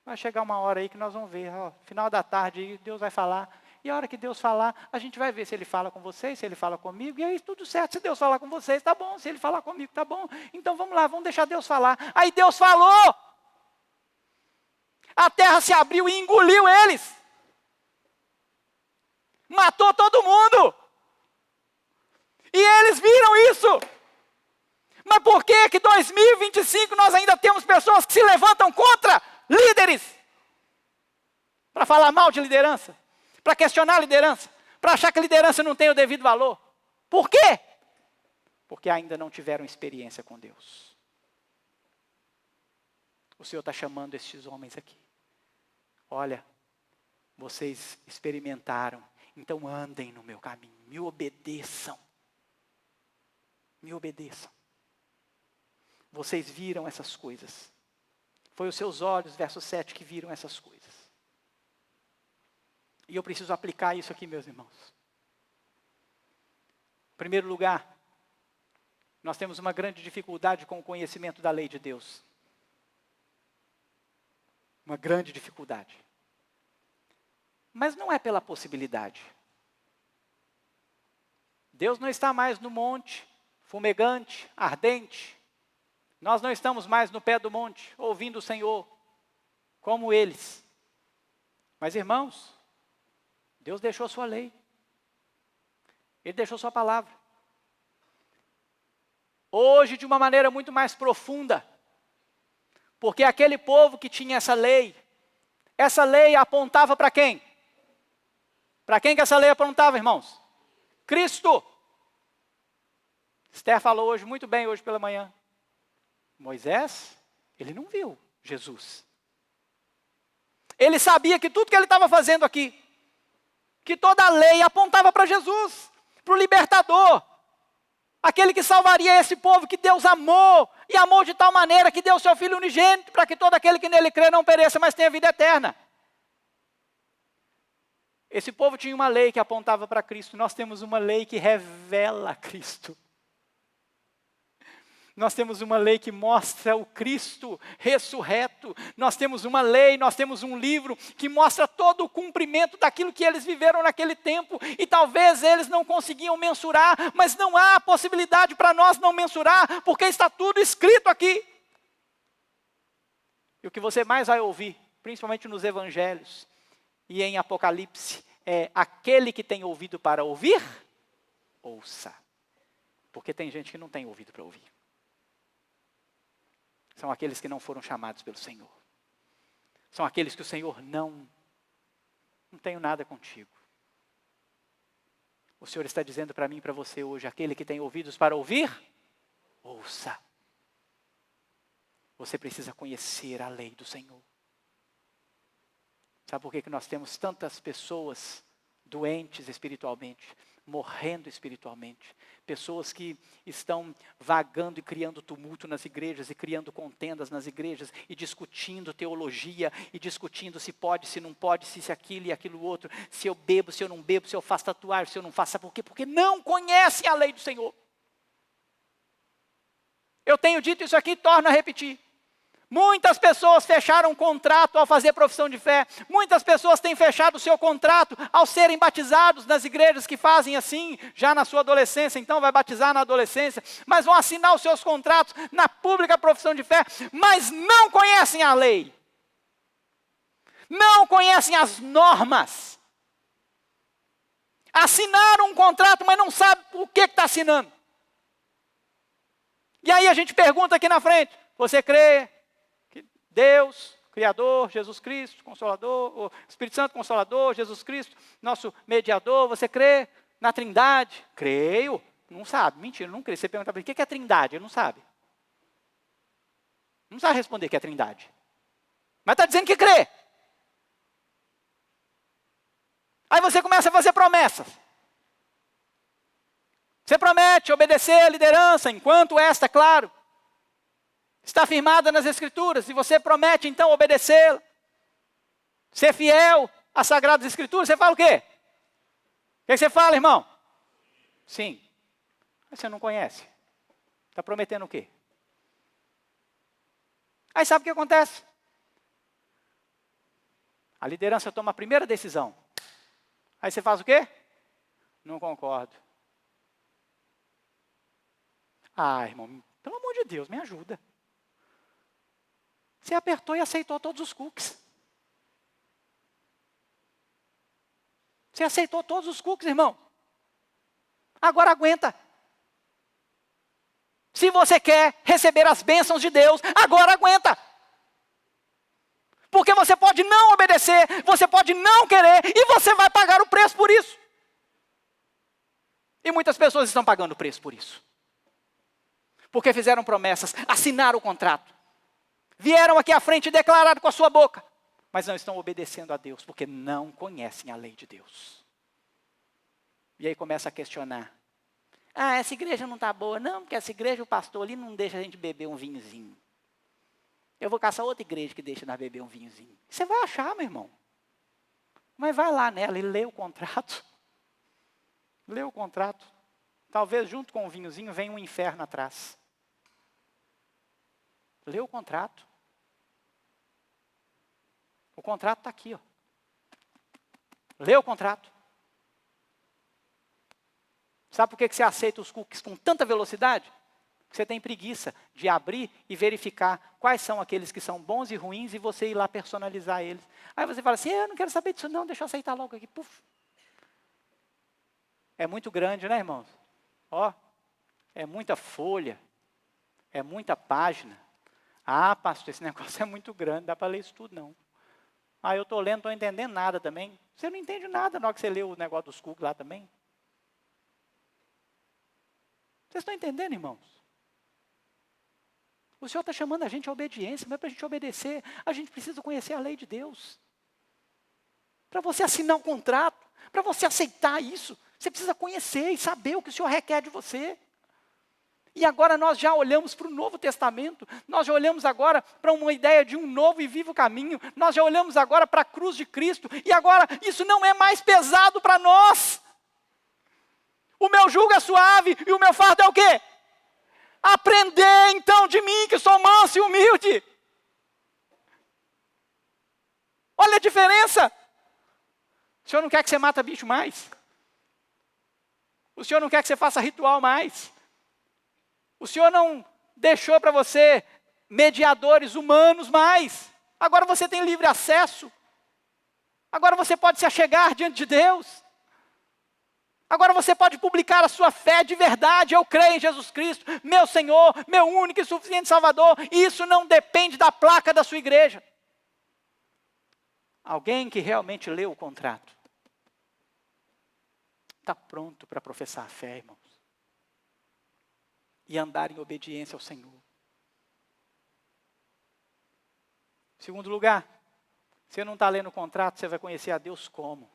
vai chegar uma hora aí que nós vamos ver, ó, final da tarde Deus vai falar. E a hora que Deus falar, a gente vai ver se Ele fala com vocês, se Ele fala comigo. E aí tudo certo, se Deus falar com vocês, tá bom. Se Ele falar comigo, tá bom. Então vamos lá, vamos deixar Deus falar. Aí Deus falou. A terra se abriu e engoliu eles. Matou todo mundo. E eles viram isso. Mas por que 2025 nós ainda temos pessoas que se levantam contra líderes? Para falar mal de liderança. Para questionar a liderança. Para achar que a liderança não tem o devido valor. Por quê? Porque ainda não tiveram experiência com Deus. O Senhor está chamando estes homens aqui. Olha, vocês experimentaram. Então andem no meu caminho, me obedeçam. Me obedeçam. Vocês viram essas coisas. Foi os seus olhos, verso 7, que viram essas coisas. E eu preciso aplicar isso aqui, meus irmãos. Em primeiro lugar, nós temos uma grande dificuldade com o conhecimento da lei de Deus. Uma grande dificuldade. Mas não é pela possibilidade. Deus não está mais no monte, fumegante, ardente. Nós não estamos mais no pé do monte, ouvindo o Senhor, como eles. Mas irmãos, Deus deixou sua lei. Ele deixou sua palavra. Hoje, de uma maneira muito mais profunda. Porque aquele povo que tinha essa lei apontava para quem? Para quem que essa lei apontava, irmãos? Cristo. Esther falou hoje, muito bem, hoje pela manhã. Moisés, ele não viu Jesus. Ele sabia que tudo que ele estava fazendo aqui, que toda a lei apontava para Jesus, para o libertador, aquele que salvaria esse povo que Deus amou, e amou de tal maneira que deu seu Filho unigênito, para que todo aquele que nele crê não pereça, mas tenha vida eterna. Esse povo tinha uma lei que apontava para Cristo, nós temos uma lei que revela Cristo. Nós temos uma lei que mostra o Cristo ressurreto. Nós temos uma lei, nós temos um livro que mostra todo o cumprimento daquilo que eles viveram naquele tempo. E talvez eles não conseguiam mensurar, mas não há possibilidade para nós não mensurar, porque está tudo escrito aqui. E o que você mais vai ouvir, principalmente nos evangelhos e em Apocalipse, é aquele que tem ouvido para ouvir, ouça. Porque tem gente que não tem ouvido para ouvir. São aqueles que não foram chamados pelo Senhor. São aqueles que o Senhor não tenho nada contigo. O Senhor está dizendo para mim e para você hoje, aquele que tem ouvidos para ouvir, ouça. Você precisa conhecer a lei do Senhor. Sabe por que nós temos tantas pessoas doentes espiritualmente, morrendo espiritualmente? Pessoas que estão vagando e criando tumulto nas igrejas, e criando contendas nas igrejas, e discutindo teologia, e discutindo se pode, se não pode, se aquilo e aquilo outro, se eu bebo, se eu não bebo, se eu faço tatuagem, se eu não faço. Sabe por quê? Porque não conhecem a lei do Senhor. Eu tenho dito isso aqui e torno a repetir. Muitas pessoas fecharam um contrato ao fazer profissão de fé. Muitas pessoas têm fechado o seu contrato ao serem batizados nas igrejas que fazem assim, já na sua adolescência, então vai batizar na adolescência, mas vão assinar os seus contratos na pública profissão de fé, mas não conhecem a lei. Não conhecem as normas. Assinaram um contrato, mas não sabem o que está assinando. E aí a gente pergunta aqui na frente, você crê? Deus Criador, Jesus Cristo, Consolador, o Espírito Santo Consolador, Jesus Cristo, nosso mediador. Você crê na Trindade? Creio. Não sabe, mentira, não crê. Você pergunta para ele, o que é Trindade? Ele não sabe. Não sabe responder que é Trindade. Mas está dizendo que crê. Aí você começa a fazer promessas. Você promete obedecer à liderança, enquanto esta, claro, está firmada nas Escrituras. E você promete, então, obedecê-la. Ser fiel às Sagradas Escrituras. Você fala o quê? O que você fala, irmão? Sim. Mas você não conhece. Está prometendo o quê? Aí sabe o que acontece? A liderança toma a primeira decisão. Aí você faz o quê? Não concordo. Ah, irmão, pelo amor de Deus, me ajuda. Você apertou e aceitou todos os cookies. Você aceitou todos os cookies, irmão. Agora aguenta. Se você quer receber as bênçãos de Deus, agora aguenta. Porque você pode não obedecer, você pode não querer, e você vai pagar o preço por isso. E muitas pessoas estão pagando o preço por isso. Porque fizeram promessas, assinaram o contrato. Vieram aqui à frente e declararam com a sua boca. Mas não estão obedecendo a Deus, porque não conhecem a lei de Deus. E aí começa a questionar. Ah, essa igreja não está boa. Não, porque essa igreja, o pastor ali não deixa a gente beber um vinhozinho. Eu vou caçar outra igreja que deixa nós beber um vinhozinho. Você vai achar, meu irmão. Mas vai lá nela e lê o contrato. Lê o contrato. Talvez junto com o vinhozinho venha um inferno atrás. Lê o contrato. O contrato está aqui, ó. Lê o contrato. Sabe por que você aceita os cookies com tanta velocidade? Porque você tem preguiça de abrir e verificar quais são aqueles que são bons e ruins e você ir lá personalizar eles. Aí você fala assim, eu não quero saber disso não, deixa eu aceitar logo aqui. Puf. É muito grande, né, irmãos? Ó, é muita folha, é muita página. Ah, pastor, esse negócio é muito grande, dá para ler isso tudo não. Ah, eu estou lendo, não estou entendendo nada também. Você não entende nada na hora que você lê o negócio dos cookies lá também. Vocês estão entendendo, irmãos? O Senhor está chamando a gente à obediência, mas para a gente obedecer, a gente precisa conhecer a lei de Deus. Para você assinar um contrato, para você aceitar isso, você precisa conhecer e saber o que o Senhor requer de você. E agora nós já olhamos para o Novo Testamento, nós já olhamos agora para uma ideia de um novo e vivo caminho, nós já olhamos agora para a cruz de Cristo, e agora isso não é mais pesado para nós. O meu jugo é suave e o meu fardo é o quê? Aprender então de mim que sou manso e humilde. Olha a diferença. O Senhor não quer que você mata bicho mais. O Senhor não quer que você faça ritual mais. O Senhor não deixou para você mediadores humanos mais. Agora você tem livre acesso. Agora você pode se achegar diante de Deus. Agora você pode publicar a sua fé de verdade. Eu creio em Jesus Cristo, meu Senhor, meu único e suficiente Salvador. E isso não depende da placa da sua igreja. Alguém que realmente leu o contrato está pronto para professar a fé, irmãos. E andar em obediência ao Senhor. Segundo lugar, você não está lendo o contrato, você vai conhecer a Deus como?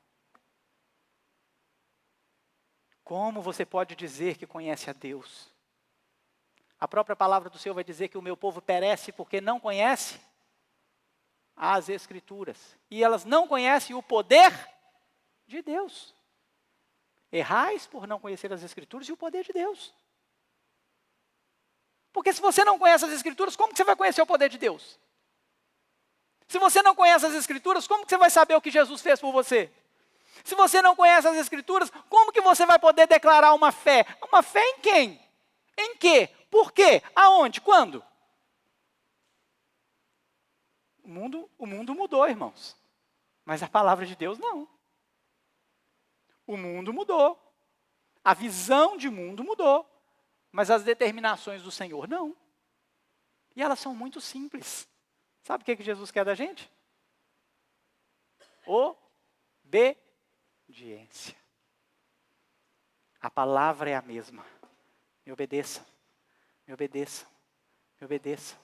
Como você pode dizer que conhece a Deus? A própria palavra do Senhor vai dizer que o meu povo perece porque não conhece as Escrituras. E elas não conhecem o poder de Deus. Errais por não conhecer as Escrituras e o poder de Deus. Porque se você não conhece as Escrituras, como que você vai conhecer o poder de Deus? Se você não conhece as Escrituras, como que você vai saber o que Jesus fez por você? Se você não conhece as Escrituras, como que você vai poder declarar uma fé? Uma fé em quem? Em quê? Por quê? Aonde? Quando? O mundo mudou, irmãos. Mas a palavra de Deus não. O mundo mudou. A visão de mundo mudou. Mas as determinações do Senhor não. E elas são muito simples. Sabe o que Jesus quer da gente? Obediência. A palavra é a mesma. Me obedeçam, me obedeçam, me obedeçam,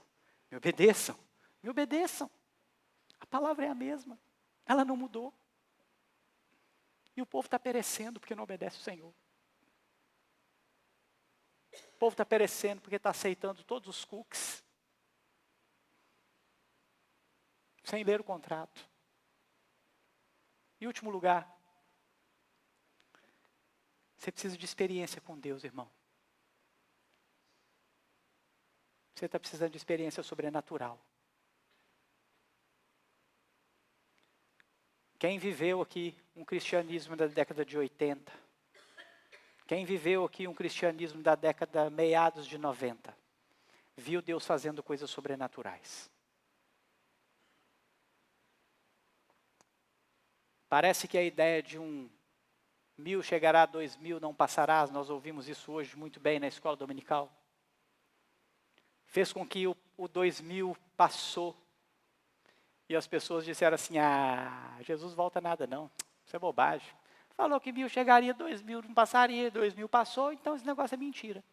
me obedeçam, me obedeçam. A palavra é a mesma. Ela não mudou. E o povo está perecendo porque não obedece o Senhor. O povo está perecendo porque está aceitando todos os cookies. Sem ler o contrato. Em último lugar, você precisa de experiência com Deus, irmão. Você está precisando de experiência sobrenatural. Quem viveu aqui um cristianismo da década de 80? Quem viveu aqui um cristianismo da década meados de 90? Viu Deus fazendo coisas sobrenaturais. Parece que a ideia de 1000 chegará a 2000, não passarás, nós ouvimos isso hoje muito bem na escola dominical. Fez com que o 2000 passou. E as pessoas disseram assim, Jesus volta nada não, isso é bobagem. Falou que 1000 chegaria, 2000 não passaria, 2000 passou, então esse negócio é mentira.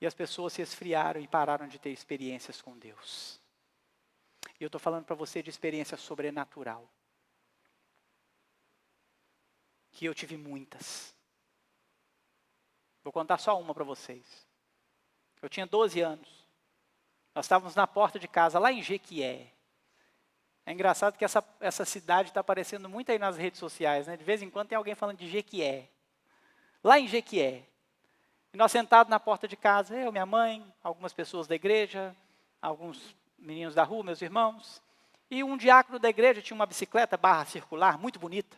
E as pessoas se esfriaram e pararam de ter experiências com Deus. E eu estou falando para você de experiência sobrenatural. Que eu tive muitas. Vou contar só uma para vocês. Eu tinha 12 anos. Nós estávamos na porta de casa, lá em Jequié. É engraçado que essa cidade está aparecendo muito aí nas redes sociais, né? De vez em quando tem alguém falando de Jequié. Lá em Jequié. E nós sentados na porta de casa, eu, minha mãe, algumas pessoas da igreja, alguns meninos da rua, meus irmãos. E um diácono da igreja tinha uma bicicleta barra circular, muito bonita.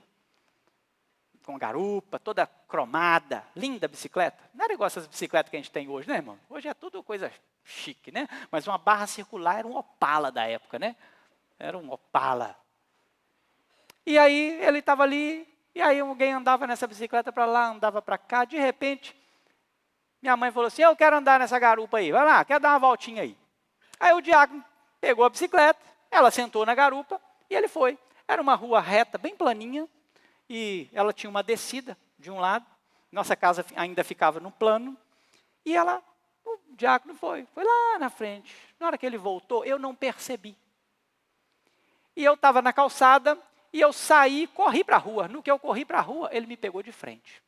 Com garupa, toda cromada, linda bicicleta. Não era igual essas bicicletas que a gente tem hoje, né, irmão? Hoje é tudo coisa chique, né? Mas uma barra circular era um Opala da época, né? Era um Opala. E aí ele estava ali, e aí alguém andava nessa bicicleta para lá, andava para cá. De repente, minha mãe falou assim, eu quero andar nessa garupa aí, vai lá, quero dar uma voltinha aí. Aí o diácono pegou a bicicleta, ela sentou na garupa, e ele foi. Era uma rua reta, bem planinha, e ela tinha uma descida de um lado, nossa casa ainda ficava no plano, e o diácono foi lá na frente. Na hora que ele voltou, eu não percebi. E eu estava na calçada, e eu saí, corri para a rua. No que eu corri para a rua, ele me pegou de frente.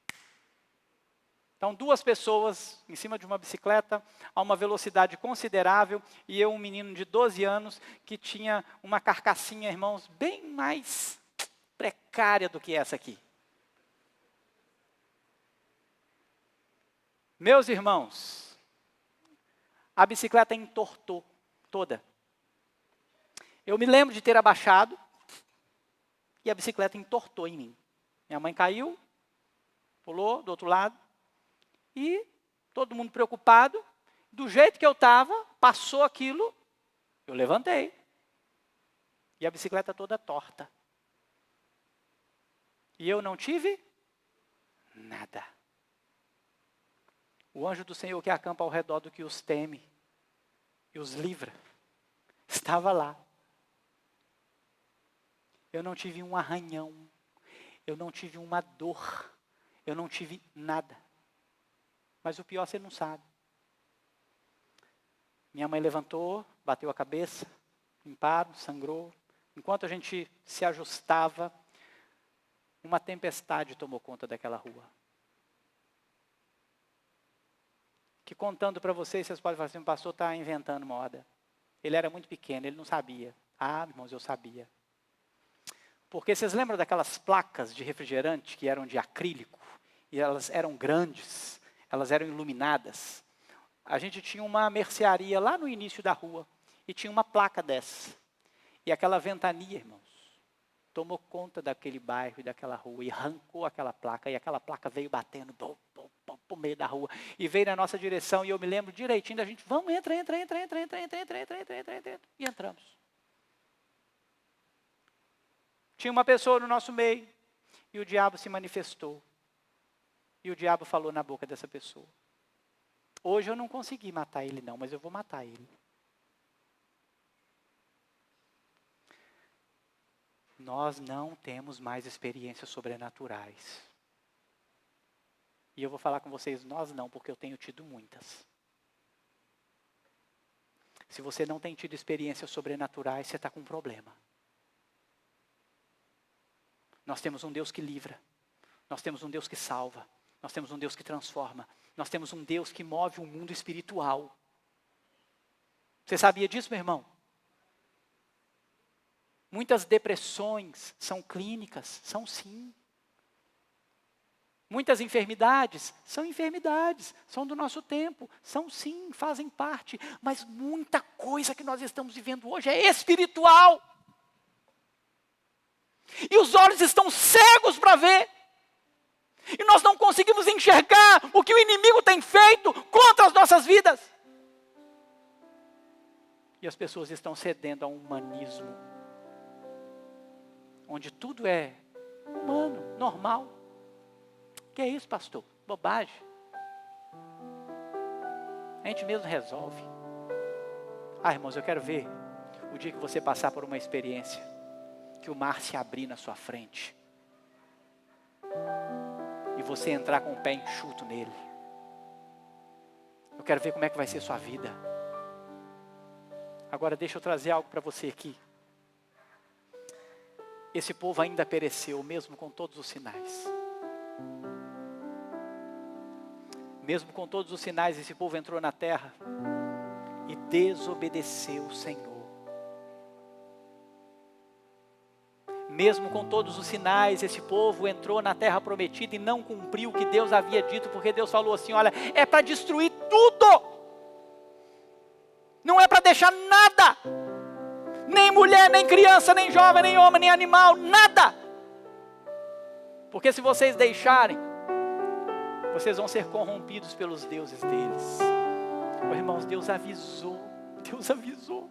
Então, 2 pessoas em cima de uma bicicleta, a uma velocidade considerável, e eu, um menino de 12 anos, que tinha uma carcassinha, irmãos, bem mais precária do que essa aqui. Meus irmãos, a bicicleta entortou toda. Eu me lembro de ter abaixado e a bicicleta entortou em mim. Minha mãe caiu, pulou do outro lado e todo mundo preocupado. Do jeito que eu estava, passou aquilo, eu levantei. E a bicicleta toda torta. E eu não tive nada. O anjo do Senhor que acampa ao redor do que os teme e os livra, estava lá. Eu não tive um arranhão, eu não tive uma dor, eu não tive nada. Mas o pior você não sabe. Minha mãe levantou, bateu a cabeça, limparam, sangrou. Enquanto a gente se ajustava, uma tempestade tomou conta daquela rua. Que contando para vocês podem falar assim, o pastor está inventando moda. Ele era muito pequeno, ele não sabia. Irmãos, eu sabia. Porque vocês lembram daquelas placas de refrigerante que eram de acrílico? E elas eram grandes, elas eram iluminadas. A gente tinha uma mercearia lá no início da rua, e tinha uma placa dessa. E aquela ventania, irmãos, tomou conta daquele bairro e daquela rua, e arrancou aquela placa, e aquela placa veio batendo pro meio da rua, e veio na nossa direção, e eu me lembro direitinho da gente, vamos, entra, e entramos. Tinha uma pessoa no nosso meio, e o diabo se manifestou. E o diabo falou na boca dessa pessoa. Hoje eu não consegui matar ele não, mas eu vou matar ele. Nós não temos mais experiências sobrenaturais. E eu vou falar com vocês, nós não, porque eu tenho tido muitas. Se você não tem tido experiências sobrenaturais, você está com um problema. Nós temos um Deus que livra. Nós temos um Deus que salva. Nós temos um Deus que transforma. Nós temos um Deus que move o mundo espiritual. Você sabia disso, meu irmão? Muitas depressões são clínicas, são sim. Muitas enfermidades, são do nosso tempo, são sim, fazem parte. Mas muita coisa que nós estamos vivendo hoje é espiritual. E os olhos estão cegos para ver. E nós não conseguimos enxergar o que o inimigo tem feito contra as nossas vidas. E as pessoas estão cedendo a um humanismo, onde tudo é humano, normal. Que é isso, pastor? Bobagem. A gente mesmo resolve. Irmãos, eu quero ver o dia que você passar por uma experiência, que o mar se abrir na sua frente, e você entrar com o pé enxuto nele. Eu quero ver como é que vai ser sua vida. Agora deixa eu trazer algo para você aqui. Esse povo ainda pereceu, mesmo com todos os sinais. Mesmo com todos os sinais, esse povo entrou na terra e desobedeceu o Senhor. Mesmo com todos os sinais, esse povo entrou na terra prometida e não cumpriu o que Deus havia dito, porque Deus falou assim, olha, é para destruir tudo. Não é para deixar nada. Nem mulher, nem criança, nem jovem, nem homem, nem animal, nada. Porque se vocês deixarem, vocês vão ser corrompidos pelos deuses deles. Oh, irmãos, Deus avisou. Deus avisou.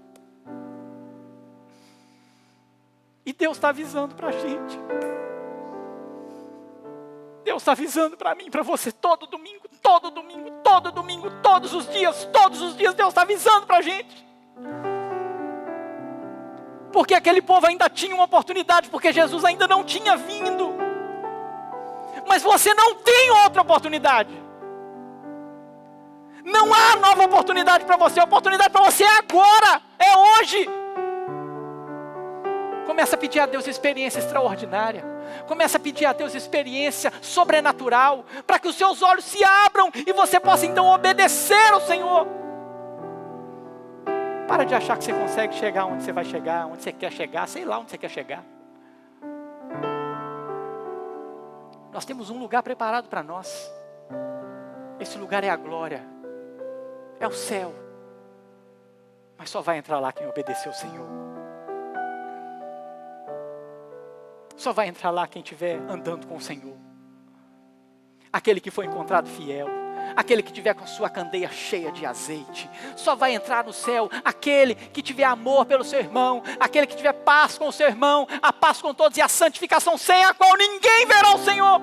E Deus está avisando para a gente. Deus está avisando para mim, para você, todo domingo, todos os dias, Deus está avisando para a gente. Porque aquele povo ainda tinha uma oportunidade, porque Jesus ainda não tinha vindo. Mas você não tem outra oportunidade. Não há nova oportunidade para você. A oportunidade para você é agora, é hoje. Começa a pedir a Deus experiência extraordinária. Começa a pedir a Deus experiência sobrenatural, para que os seus olhos se abram e você possa então obedecer ao Senhor. Para de achar que você consegue chegar onde você vai chegar, onde você quer chegar, sei lá onde você quer chegar. Nós temos um lugar preparado para nós. Esse lugar é a glória, é o céu. Mas só vai entrar lá quem obedecer ao Senhor. Só vai entrar lá quem estiver andando com o Senhor. Aquele que foi encontrado fiel. Aquele que tiver com a sua candeia cheia de azeite. Só vai entrar no céu aquele que tiver amor pelo seu irmão. Aquele que tiver paz com o seu irmão. A paz com todos e a santificação sem a qual ninguém verá o Senhor.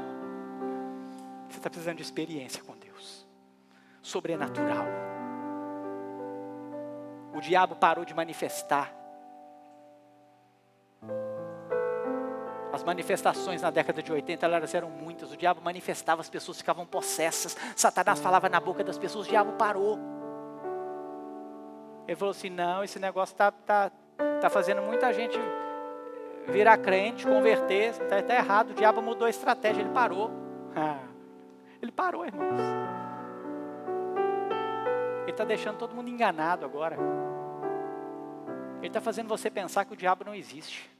Você está precisando de experiência com Deus. Sobrenatural. O diabo parou de manifestar. As manifestações na década de 80, elas eram muitas. O diabo manifestava, as pessoas ficavam possessas. Satanás falava na boca das pessoas, o diabo parou. Ele falou assim, não, esse negócio tá fazendo muita gente virar crente, converter. Está errado, o diabo mudou a estratégia, ele parou. Ele parou, irmãos. Ele está deixando todo mundo enganado agora. Ele está fazendo você pensar que o diabo não existe.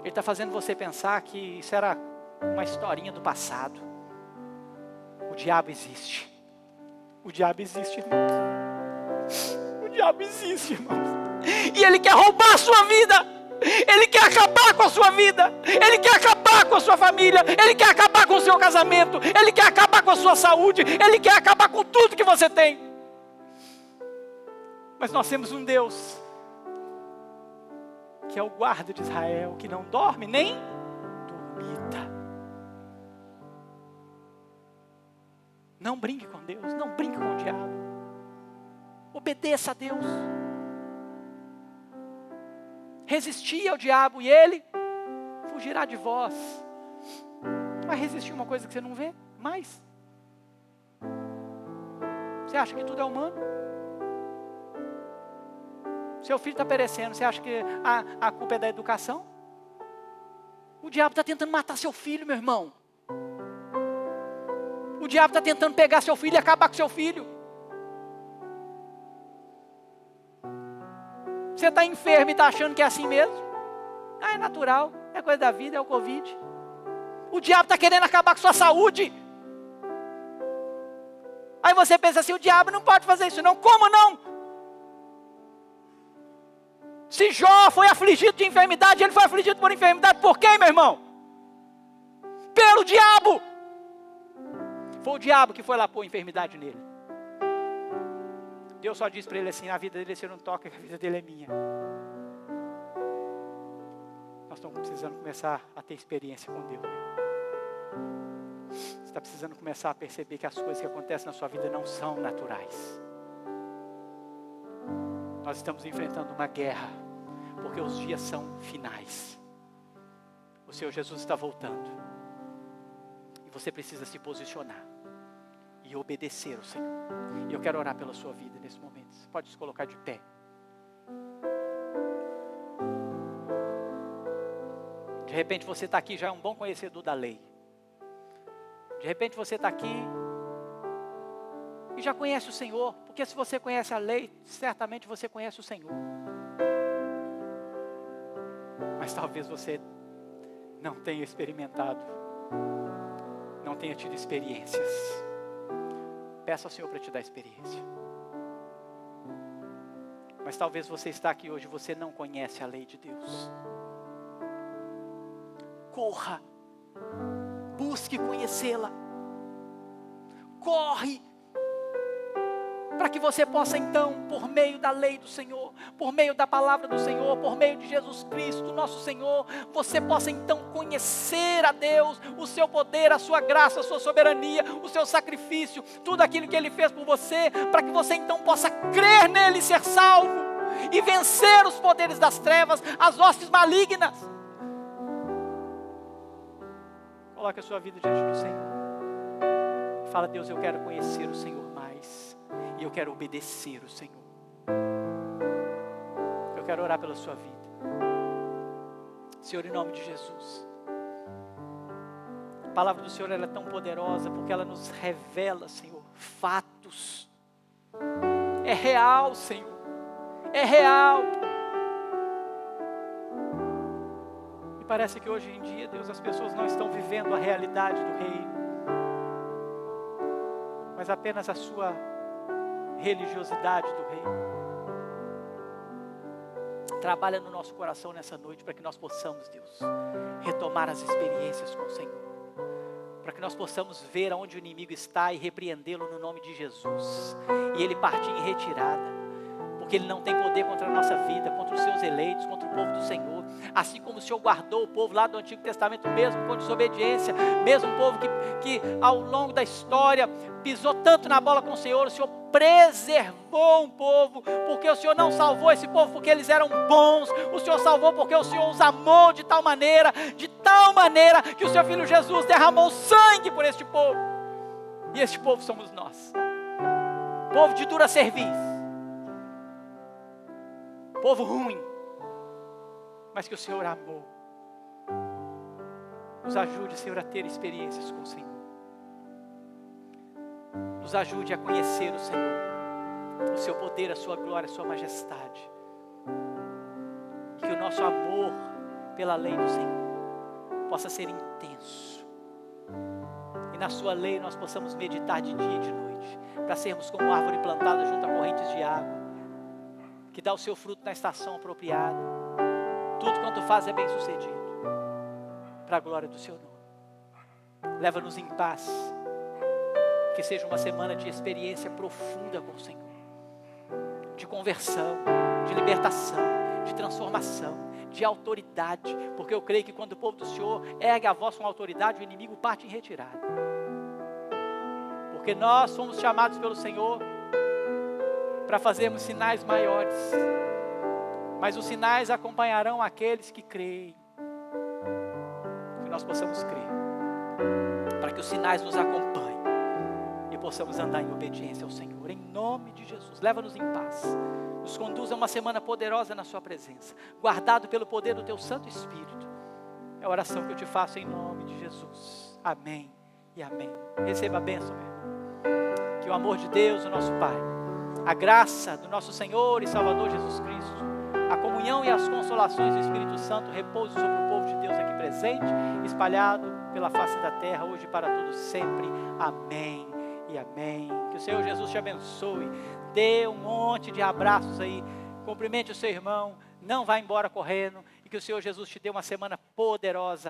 Ele está fazendo você pensar que isso era uma historinha do passado. O diabo existe. O diabo existe, irmãos. O diabo existe, irmãos. E ele quer roubar a sua vida. Ele quer acabar com a sua vida. Ele quer acabar com a sua família. Ele quer acabar com o seu casamento. Ele quer acabar com a sua saúde. Ele quer acabar com tudo que você tem. Mas nós temos um Deus que é o guarda de Israel, que não dorme nem dormita. Não brinque com Deus, não brinque com o diabo. Obedeça a Deus. Resisti ao diabo e ele fugirá de vós. Vai resistir uma coisa que você não vê mais? Você acha que tudo é humano? Seu filho está perecendo, você acha que a culpa é da educação? O diabo está tentando matar seu filho, meu irmão. O diabo está tentando pegar seu filho e acabar com seu filho. Você está enfermo e está achando que é assim mesmo? É natural, é coisa da vida, é o Covid. O diabo está querendo acabar com sua saúde. Aí você pensa assim, o diabo não pode fazer isso não. Como não? Se Jó foi afligido de enfermidade, ele foi afligido por enfermidade por quem, meu irmão? Pelo diabo. Foi o diabo que foi lá pôr enfermidade nele. Deus só disse para ele assim, a vida dele você não toca, a vida dele é minha. Nós estamos precisando começar a ter experiência com Deus, meu irmão. Você está precisando começar a perceber que as coisas que acontecem na sua vida não são naturais. Nós estamos enfrentando uma guerra, porque os dias são finais. O Senhor Jesus está voltando. E você precisa se posicionar e obedecer ao Senhor. E eu quero orar pela sua vida nesse momento. Você pode se colocar de pé. De repente você está aqui, já é um bom conhecedor da lei. De repente você está aqui e já conhece o Senhor, porque se você conhece a lei, certamente você conhece o Senhor. Mas talvez você não tenha experimentado, não tenha tido experiências. Peça ao Senhor para te dar experiência. Mas talvez você está aqui hoje e você não conhece a lei de Deus. Corra, busque conhecê-la. Corre, para que você possa então, por meio da lei do Senhor, por meio da palavra do Senhor, por meio de Jesus Cristo, nosso Senhor, você possa então conhecer a Deus, o seu poder, a sua graça, a sua soberania, o seu sacrifício, tudo aquilo que Ele fez por você, para que você então possa crer nele e ser salvo, e vencer os poderes das trevas, as hostes malignas. Coloque a sua vida diante do Senhor. Fala, Deus, eu quero conhecer o Senhor mais. E eu quero obedecer o Senhor. Eu quero orar pela sua vida. Senhor, em nome de Jesus. A palavra do Senhor ela é tão poderosa porque ela nos revela, Senhor, fatos. É real, Senhor. É real. E parece que hoje em dia, Deus, as pessoas não estão vivendo a realidade do reino, mas apenas a sua religiosidade do reino. Trabalha no nosso coração nessa noite para que nós possamos, Deus, retomar as experiências com o Senhor, para que nós possamos ver aonde o inimigo está e repreendê-lo no nome de Jesus, e ele partir em retirada, porque ele não tem poder contra a nossa vida, contra os seus eleitos, contra o povo do Senhor. Assim como o Senhor guardou o povo lá do Antigo Testamento, mesmo com desobediência, mesmo um povo que ao longo da história pisou tanto na bola com o Senhor preservou um povo, porque o Senhor não salvou esse povo porque eles eram bons, o Senhor salvou porque o Senhor os amou de tal maneira que o seu Filho Jesus derramou sangue por este povo, e este povo somos nós, povo de dura cerviz, povo ruim, mas que o Senhor amou. Nos ajude, Senhor, a ter experiências com o Senhor. Nos ajude a conhecer o Senhor, o seu poder, a sua glória, a sua majestade. E que o nosso amor pela lei do Senhor possa ser intenso. E na sua lei nós possamos meditar de dia e de noite, para sermos como árvore plantada junto a correntes de água, que dá o seu fruto na estação apropriada. Tudo quanto faz é bem sucedido, para a glória do seu nome. Leva-nos em paz. Que seja uma semana de experiência profunda com o Senhor, de conversão, de libertação, de transformação, de autoridade, porque eu creio que quando o povo do Senhor ergue a voz com autoridade, o inimigo parte em retirada, porque Porque nós fomos chamados pelo Senhor para fazermos sinais maiores. Mas os sinais acompanharão aqueles que creem. Que nós possamos crer. Para que os sinais nos acompanhem. E possamos andar em obediência ao Senhor. Em nome de Jesus. Leva-nos em paz. Nos conduza a uma semana poderosa na sua presença. Guardado pelo poder do teu Santo Espírito. É a oração que eu te faço em nome de Jesus. Amém e amém. Receba a bênção, meu irmão. Que o amor de Deus, o nosso Pai, a graça do nosso Senhor e Salvador Jesus Cristo, a comunhão e as consolações do Espírito Santo repousem sobre o povo de Deus aqui presente, espalhado pela face da terra, hoje e para todos sempre. Amém e amém. Que o Senhor Jesus te abençoe. Dê um monte de abraços aí. Cumprimente o seu irmão. Não vá embora correndo. E que o Senhor Jesus te dê uma semana poderosa.